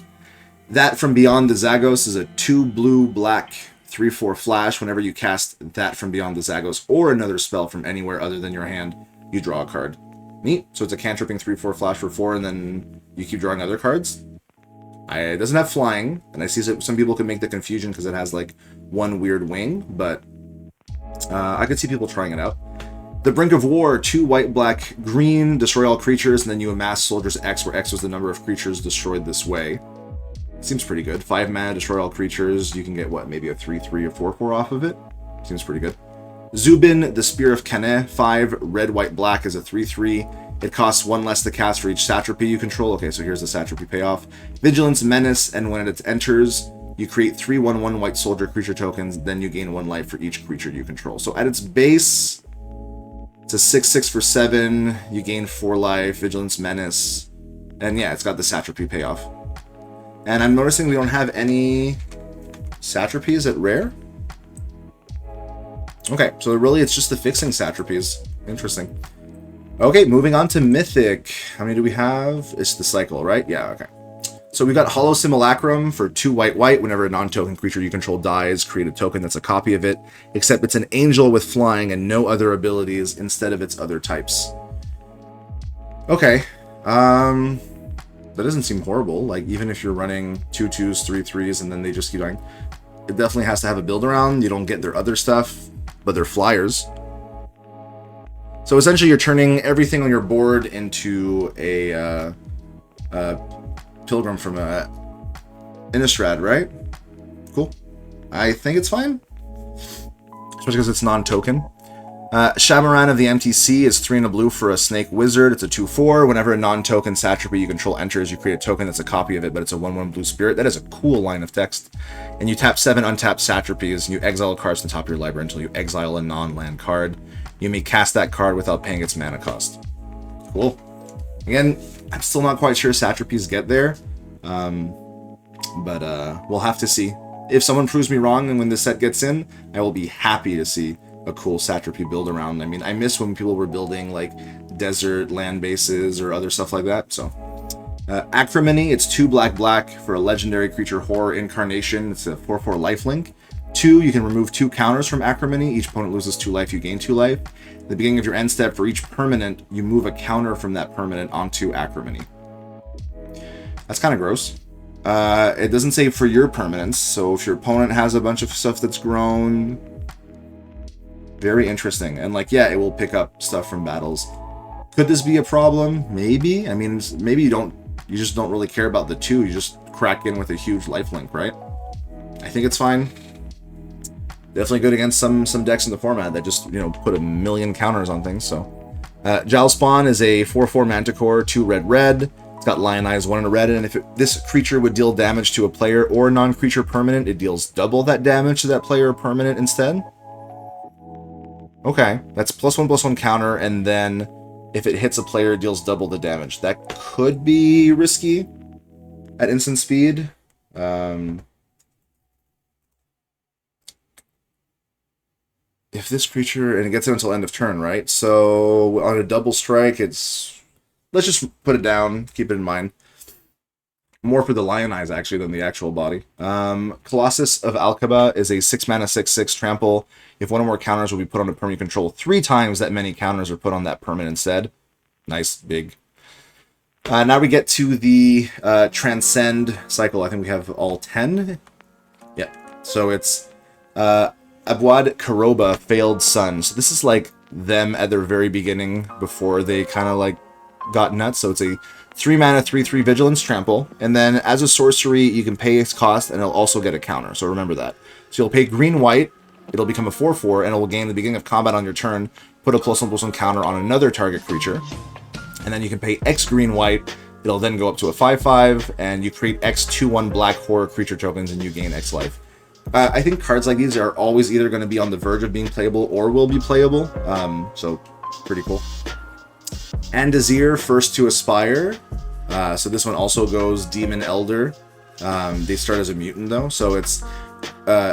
That from Beyond the Zagos is a 2 blue, black, 3/4 flash. Whenever you cast that from Beyond the Zagos or another spell from anywhere other than your hand, you draw a card. Neat. So it's a cantripping 3/4 flash for 4, and then you keep drawing other cards. It doesn't have flying, and I see some people could make the confusion because it has like one weird wing, but I could see people trying it out. The Brink of War, 2 white, black, green, destroy all creatures, and then you amass Soldiers X, where X was the number of creatures destroyed this way. Seems pretty good. 5 mana, destroy all creatures. You can get, what, maybe a 3/3 or 4/4 off of it? Seems pretty good. Zubin, the Spear of Kane, 5 red, white, black is a 3/3. It costs 1 less to cast for each satrapy you control. Okay, so here's the satrapy payoff. Vigilance, Menace, and when it enters, you create 3/1/1 white soldier creature tokens, then you gain 1 life for each creature you control. So at its base, it's a 6/6 for 7. You gain 4 life, Vigilance, Menace, and yeah, it's got the satrapy payoff. And I'm noticing we don't have any satrapies at rare. Okay, so really it's just the fixing satrapies. Interesting. Okay, moving on to Mythic. How many do we have? It's the cycle, right? Yeah, okay. So we got Hollow Simulacrum for 2 white, white. Whenever a non-token creature you control dies, create a token that's a copy of it, except it's an angel with flying and no other abilities instead of its other types. Okay. That doesn't seem horrible. Like, even if you're running 2 2s, 3 3s, and then they just keep dying, it definitely has to have a build around. You don't get their other stuff, but they're flyers. So essentially, you're turning everything on your board into a Pilgrim from Innistrad, right? Cool. I think it's fine, especially because it's non-token. Shamaran of the MTC is 3 and a blue for a Snake Wizard. It's a 2/4. Whenever a non-token satrapy you control enters, you create a token that's a copy of it, but it's a 1/1 blue spirit. That is a cool line of text. And you tap 7 untapped satrapies, and you exile cards to the top of your library until you exile a non-land card. You may cast that card without paying its mana cost. Cool. Again, I'm still not quite sure satrapies get there, but we'll have to see. If someone proves me wrong, and when this set gets in, I will be happy to see a cool satrapy build around. I mean, I miss when people were building like desert land bases or other stuff like that. So Acrimony, it's 2 black, black for a legendary creature horror incarnation. It's a 4/4 lifelink. 2, you can remove 2 counters from Acrimony. Each opponent loses 2 life, you gain 2 life. At the beginning of your end step, for each permanent, you move a counter from that permanent onto Acrimony. That's kind of gross. It doesn't say for your permanents, so if your opponent has a bunch of stuff that's grown, very interesting. And like, yeah, it will pick up stuff from battles. Could this be a problem? Maybe. I mean, maybe you just don't really care about the 2. You just crack in with a huge lifelink, right? I think it's fine. Definitely good against some decks in the format that just, you know, put a million counters on things. So, Jowlspawn is a 4/4 Manticore, 2 red, red. It's got Lion Eyes, 1 and a red, and if this creature would deal damage to a player or a non-creature permanent, it deals double that damage to that player or permanent instead. Okay, that's +1/+1 counter, and then if it hits a player, it deals double the damage. That could be risky at instant speed. I if this creature, and it gets it until end of turn, right? So on a double strike, it's, let's just put it down, keep it in mind. More for the lion eyes, actually, than the actual body. Colossus of Alkabah is a 6 mana 6/6 trample. If one or more counters will be put on a permanent control 3 times, that many counters are put on that permanent instead. Nice, big. Now we get to the Transcend cycle. I think we have all 10. Yeah, so it's Abwad Karoba, Failed Sun. So this is like them at their very beginning before they kind of like got nuts. So it's a 3 mana 3/3 Vigilance Trample, and then as a sorcery you can pay its cost and it'll also get a counter, so remember that. So you'll pay green-white, it'll become a 4/4, and it will gain at the beginning of combat on your turn, put a +1/+1 counter on another target creature, and then you can pay X green-white, it'll then go up to a 5/5, and you create X 2/1 black horror creature tokens and you gain X life. I think cards like these are always either going to be on the verge of being playable or will be playable, so pretty cool. Andazir, First to Aspire. So this one also goes Demon Elder. They start as a mutant though. So it's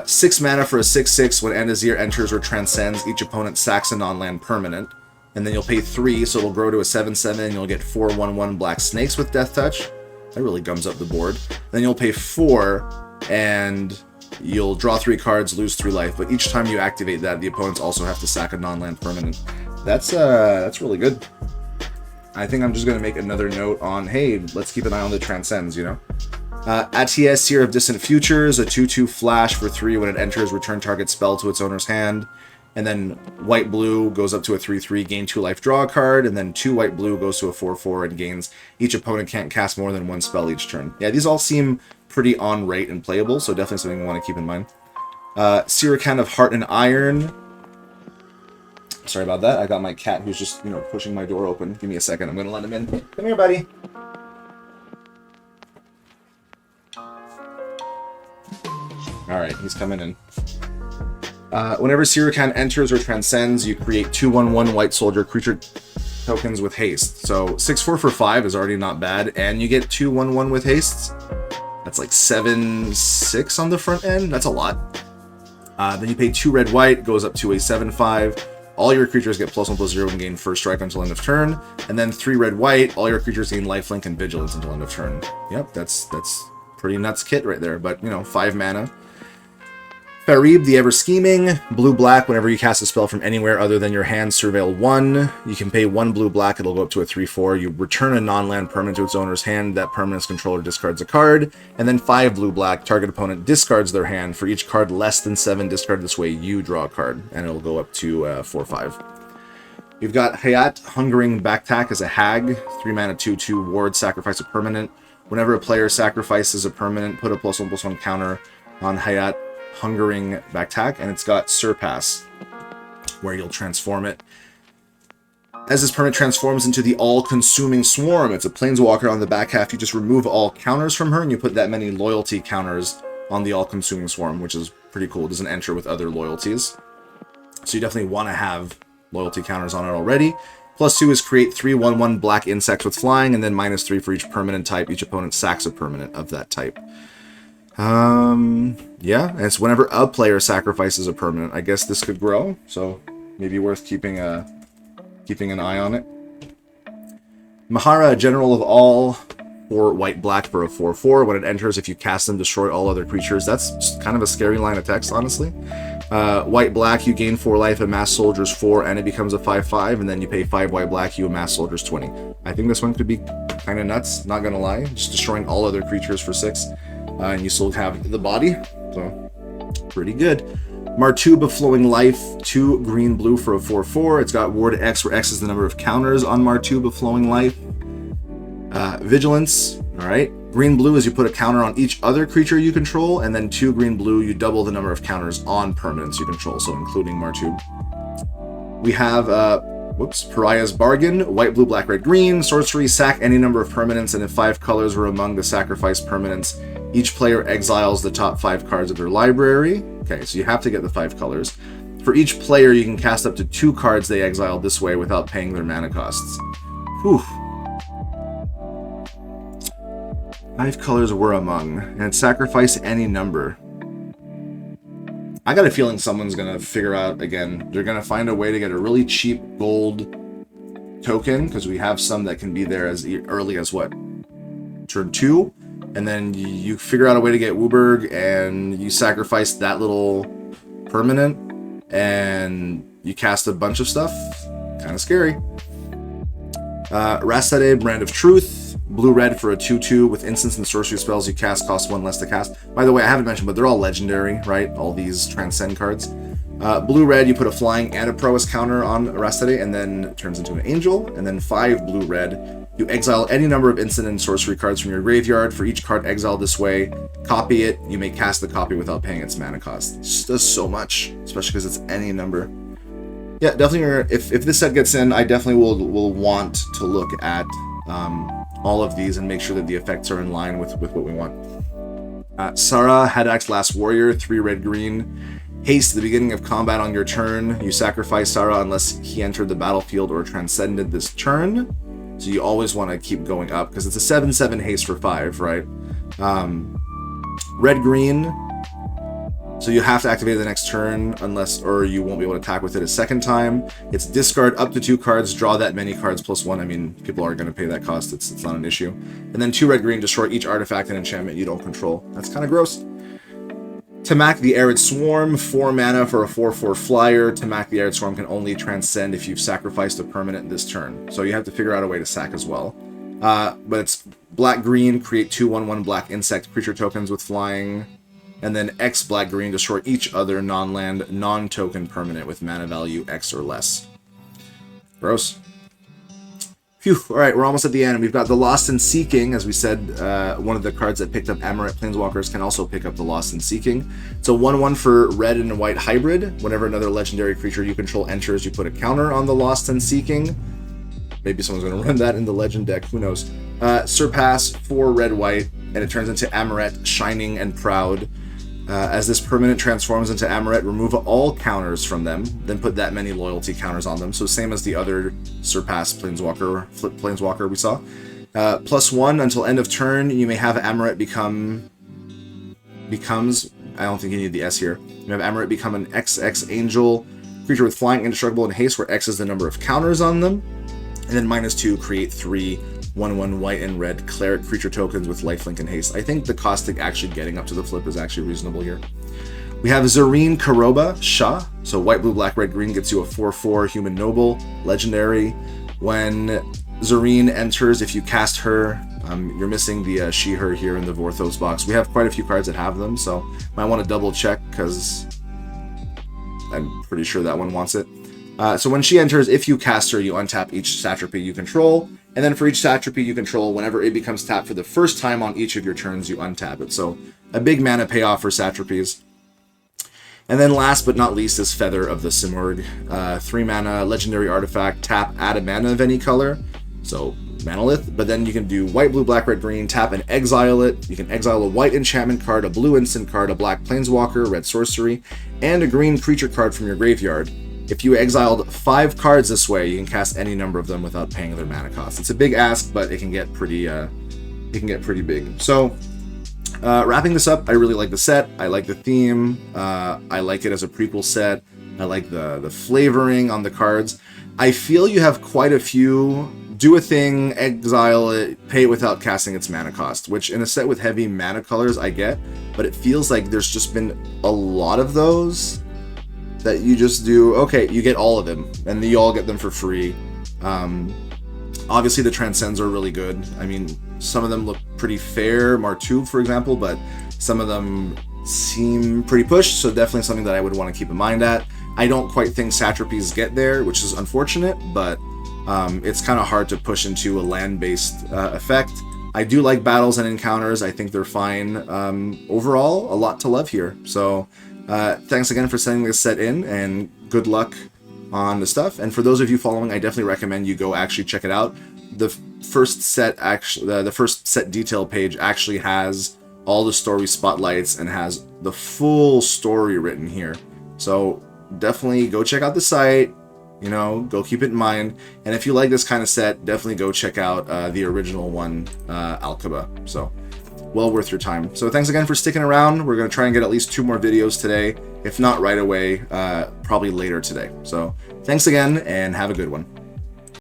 6 mana for a 6/6. When Andazir enters or transcends, each opponent sacks a non-land permanent. And then you'll pay 3, so it'll grow to a 7/7, and you'll get 4/1/1 black snakes with Death Touch. That really gums up the board. Then you'll pay 4, and you'll draw 3 cards, lose 3 life. But each time you activate that, the opponents also have to sack a non-land permanent. That's really good. I think I'm just going to make another note on, hey, let's keep an eye on the Transcends, you know? Atias, Seer of Distant Futures, a 2/2 flash for 3. When it enters, return target spell to its owner's hand. And then white-blue goes up to a 3/3, gain 2 life, draw a card. And then 2 white-blue goes to a 4/4 and gains, each opponent can't cast more than 1 spell each turn. Yeah, these all seem pretty on rate and playable, so definitely something we want to keep in mind. Sirakan of Heart and Iron. Sorry about that. I got my cat who's just, you know, pushing my door open. Give me a second. I'm going to let him in. Come here, buddy. Alright, he's coming in. Whenever Sirakan enters or transcends, you create 2/1/1 white soldier creature tokens with haste. So 6/4 for 5 is already not bad, and you get 2/1/1 with haste. That's like 7/6 on the front end. That's a lot. Then you pay 2 red-white, goes up to a 7/5. All your creatures get +1/+0 and gain first strike until end of turn. And then 3 red-white, all your creatures gain lifelink and vigilance until end of turn. Yep, that's pretty nuts kit right there. But, you know, 5 mana. Farib, the Ever-Scheming, blue-black. Whenever you cast a spell from anywhere other than your hand, surveil 1. You can pay 1 blue-black, it'll go up to a 3/4. You return a non-land permanent to its owner's hand. That permanent's controller discards a card. And then 5 blue-black, target opponent discards their hand. For each card less than 7 discarded this way, you draw a card. And it'll go up to 4/5. You've got Hayat, Hungering Backtack as a hag. 3 mana 2/2 ward, sacrifice a permanent. Whenever a player sacrifices a permanent, put a +1/+1 counter on Hayat, Hungering Backtack, and it's got Surpass, where you'll transform it. As this permanent transforms into the All-Consuming Swarm, it's a planeswalker. On the back half, you just remove all counters from her, and you put that many loyalty counters on the All-Consuming Swarm, which is pretty cool. It doesn't enter with other loyalties. So you definitely want to have loyalty counters on it already. +2 is create 3/1/1 black insects with flying, and then -3 for each permanent type. Each opponent sacks a permanent of that type. Yeah, and it's whenever a player sacrifices a permanent. I guess this could grow, so maybe worth keeping an eye on it. Mahara, General of All, or white-black for a 4/4. When it enters, if you cast them, destroy all other creatures. That's kind of a scary line of text, honestly. White-black, you gain 4 life, amass soldiers 4, and it becomes a 5/5, and then you pay 5 white-black, you amass soldiers 20. I think this one could be kind of nuts, not gonna lie. Just destroying all other creatures for 6. And you still have the body, so pretty good. Martub of Flowing Life, 2 green-blue for a 4/4. It's got Ward X, where X is the number of counters on Martub of Flowing Life. Vigilance, alright. Green-blue is you put a counter on each other creature you control, and then 2 green-blue, you double the number of counters on permanents you control, so including Martub. We have, Pariah's Bargain, white, blue, black, red, green. Sorcery, sack any number of permanents, and if 5 colors were among the sacrificed permanents, each player exiles the top 5 cards of their library. Okay, so you have to get the 5 colors. For each player, you can cast up to 2 cards they exiled this way without paying their mana costs. Whew. 5 colors were among, and sacrifice any number. I got a feeling someone's going to figure out, again, they're going to find a way to get a really cheap gold token, because we have some that can be there as early as, what, turn 2? And then you figure out a way to get Wooburg, and you sacrifice that little permanent, and you cast a bunch of stuff. Kind of scary. Rastade, Brand of Truth. Blue-red for a 2/2 with instants and sorcery spells you cast cost 1 less to cast. By the way, I haven't mentioned, but they're all legendary, right? All these Transcend cards. Blue-red, you put a flying and a prowess counter on Rastade, and then it turns into an angel. And then 5 blue-red. You exile any number of instant and sorcery cards from your graveyard. For each card exiled this way, copy it. You may cast the copy without paying its mana cost. It just does so much, especially because it's any number. Yeah, definitely. If this set gets in, I definitely will want to look at all of these and make sure that the effects are in line with what we want. Sara, Hadak's Last Warrior, 3 red-green. Haste, the beginning of combat on your turn. You sacrifice Sara unless he entered the battlefield or transcended this turn. So you always want to keep going up, because it's a 7/7 haste for 5, right? Red-green. So you have to activate it the next turn, or you won't be able to attack with it a second time. It's discard up to 2 cards, draw that many cards +1. I mean, people are going to pay that cost. It's not an issue. And then 2 red-green, destroy each artifact and enchantment you don't control. That's kind of gross. Tamak the Arid Swarm, 4 mana for a 4/4 flyer. Tamak the Arid Swarm can only transcend if you've sacrificed a permanent this turn. So you have to figure out a way to sack as well. But it's black-green, create 2/1/1 black insect creature tokens with flying. And then X black-green, destroy each other non-land, non-token permanent with mana value X or less. Gross. Phew, alright, we're almost at the end. We've got the Lost in Seeking. As we said, one of the cards that picked up Amaret Planeswalkers can also pick up the Lost in Seeking. It's a 1/1 for red and white hybrid. Whenever another legendary creature you control enters, you put a counter on the Lost in Seeking. Maybe someone's going to run that in the legend deck, who knows. Surpass, 4 red-white, and it turns into Amaret, Shining and Proud. As this permanent transforms into Amaret, remove all counters from them, then put that many loyalty counters on them. So same as the other Surpass Planeswalker, Flip Planeswalker we saw. +1 until end of turn, you may have Amaret becomes, I don't think you need the S here. You have Amaret become an XX Angel, creature with flying, indestructible, and haste, where X is the number of counters on them. And then -2, create 3 1/1 white and red cleric creature tokens with lifelink and haste. I think the caustic actually getting up to the flip is actually reasonable here. We have Zareen Karoba Shah. So white, blue, black, red, green gets you a 4/4 human noble, legendary. When Zareen enters, if you cast her, you're missing the she, her here in the Vorthos box. We have quite a few cards that have them, so might want to double check, because I'm pretty sure that one wants it. So when she enters, if you cast her, you untap each satrapy you control, and then for each satrapy you control, whenever it becomes tapped for the first time on each of your turns, you untap it. So a big mana payoff for satrapies. And then last but not least is Feather of the Simurgh. 3 mana, legendary artifact, tap, add a mana of any color. So Manolith, but then you can do white, blue, black, red, green, tap and exile it. You can exile a white enchantment card, a blue instant card, a black planeswalker, red sorcery, and a green creature card from your graveyard. If you exiled 5 cards this way, you can cast any number of them without paying their mana cost. It's a big ask, but it can get pretty big. So, wrapping this up, I really like the set. I like the theme. I like it as a prequel set. I like the flavoring on the cards. I feel you have quite a few. Do a thing, exile it, pay it without casting its mana cost, which in a set with heavy mana colors I get, but it feels like there's just been a lot of those that you just do, okay, you get all of them, and you all get them for free. Obviously the Transcends are really good. I mean, some of them look pretty fair, Martub for example, but some of them seem pretty pushed, so definitely something that I would want to keep in mind at. I don't quite think satrapies get there, which is unfortunate, but it's kind of hard to push into a land-based effect. I do like battles and encounters. I think they're fine. Overall, a lot to love here. So thanks again for sending this set in, and good luck on the stuff. And for those of you following, I definitely recommend you go actually check it out. The first set detail page actually has all the story spotlights and has the full story written here. So definitely go check out the site. You know, go keep it in mind. And if you like this kind of set, definitely go check out the original one, Alkabah. So, well worth your time. So thanks again for sticking around. We're going to try and get at least 2 more videos today. If not right away, probably later today. So thanks again, and have a good one.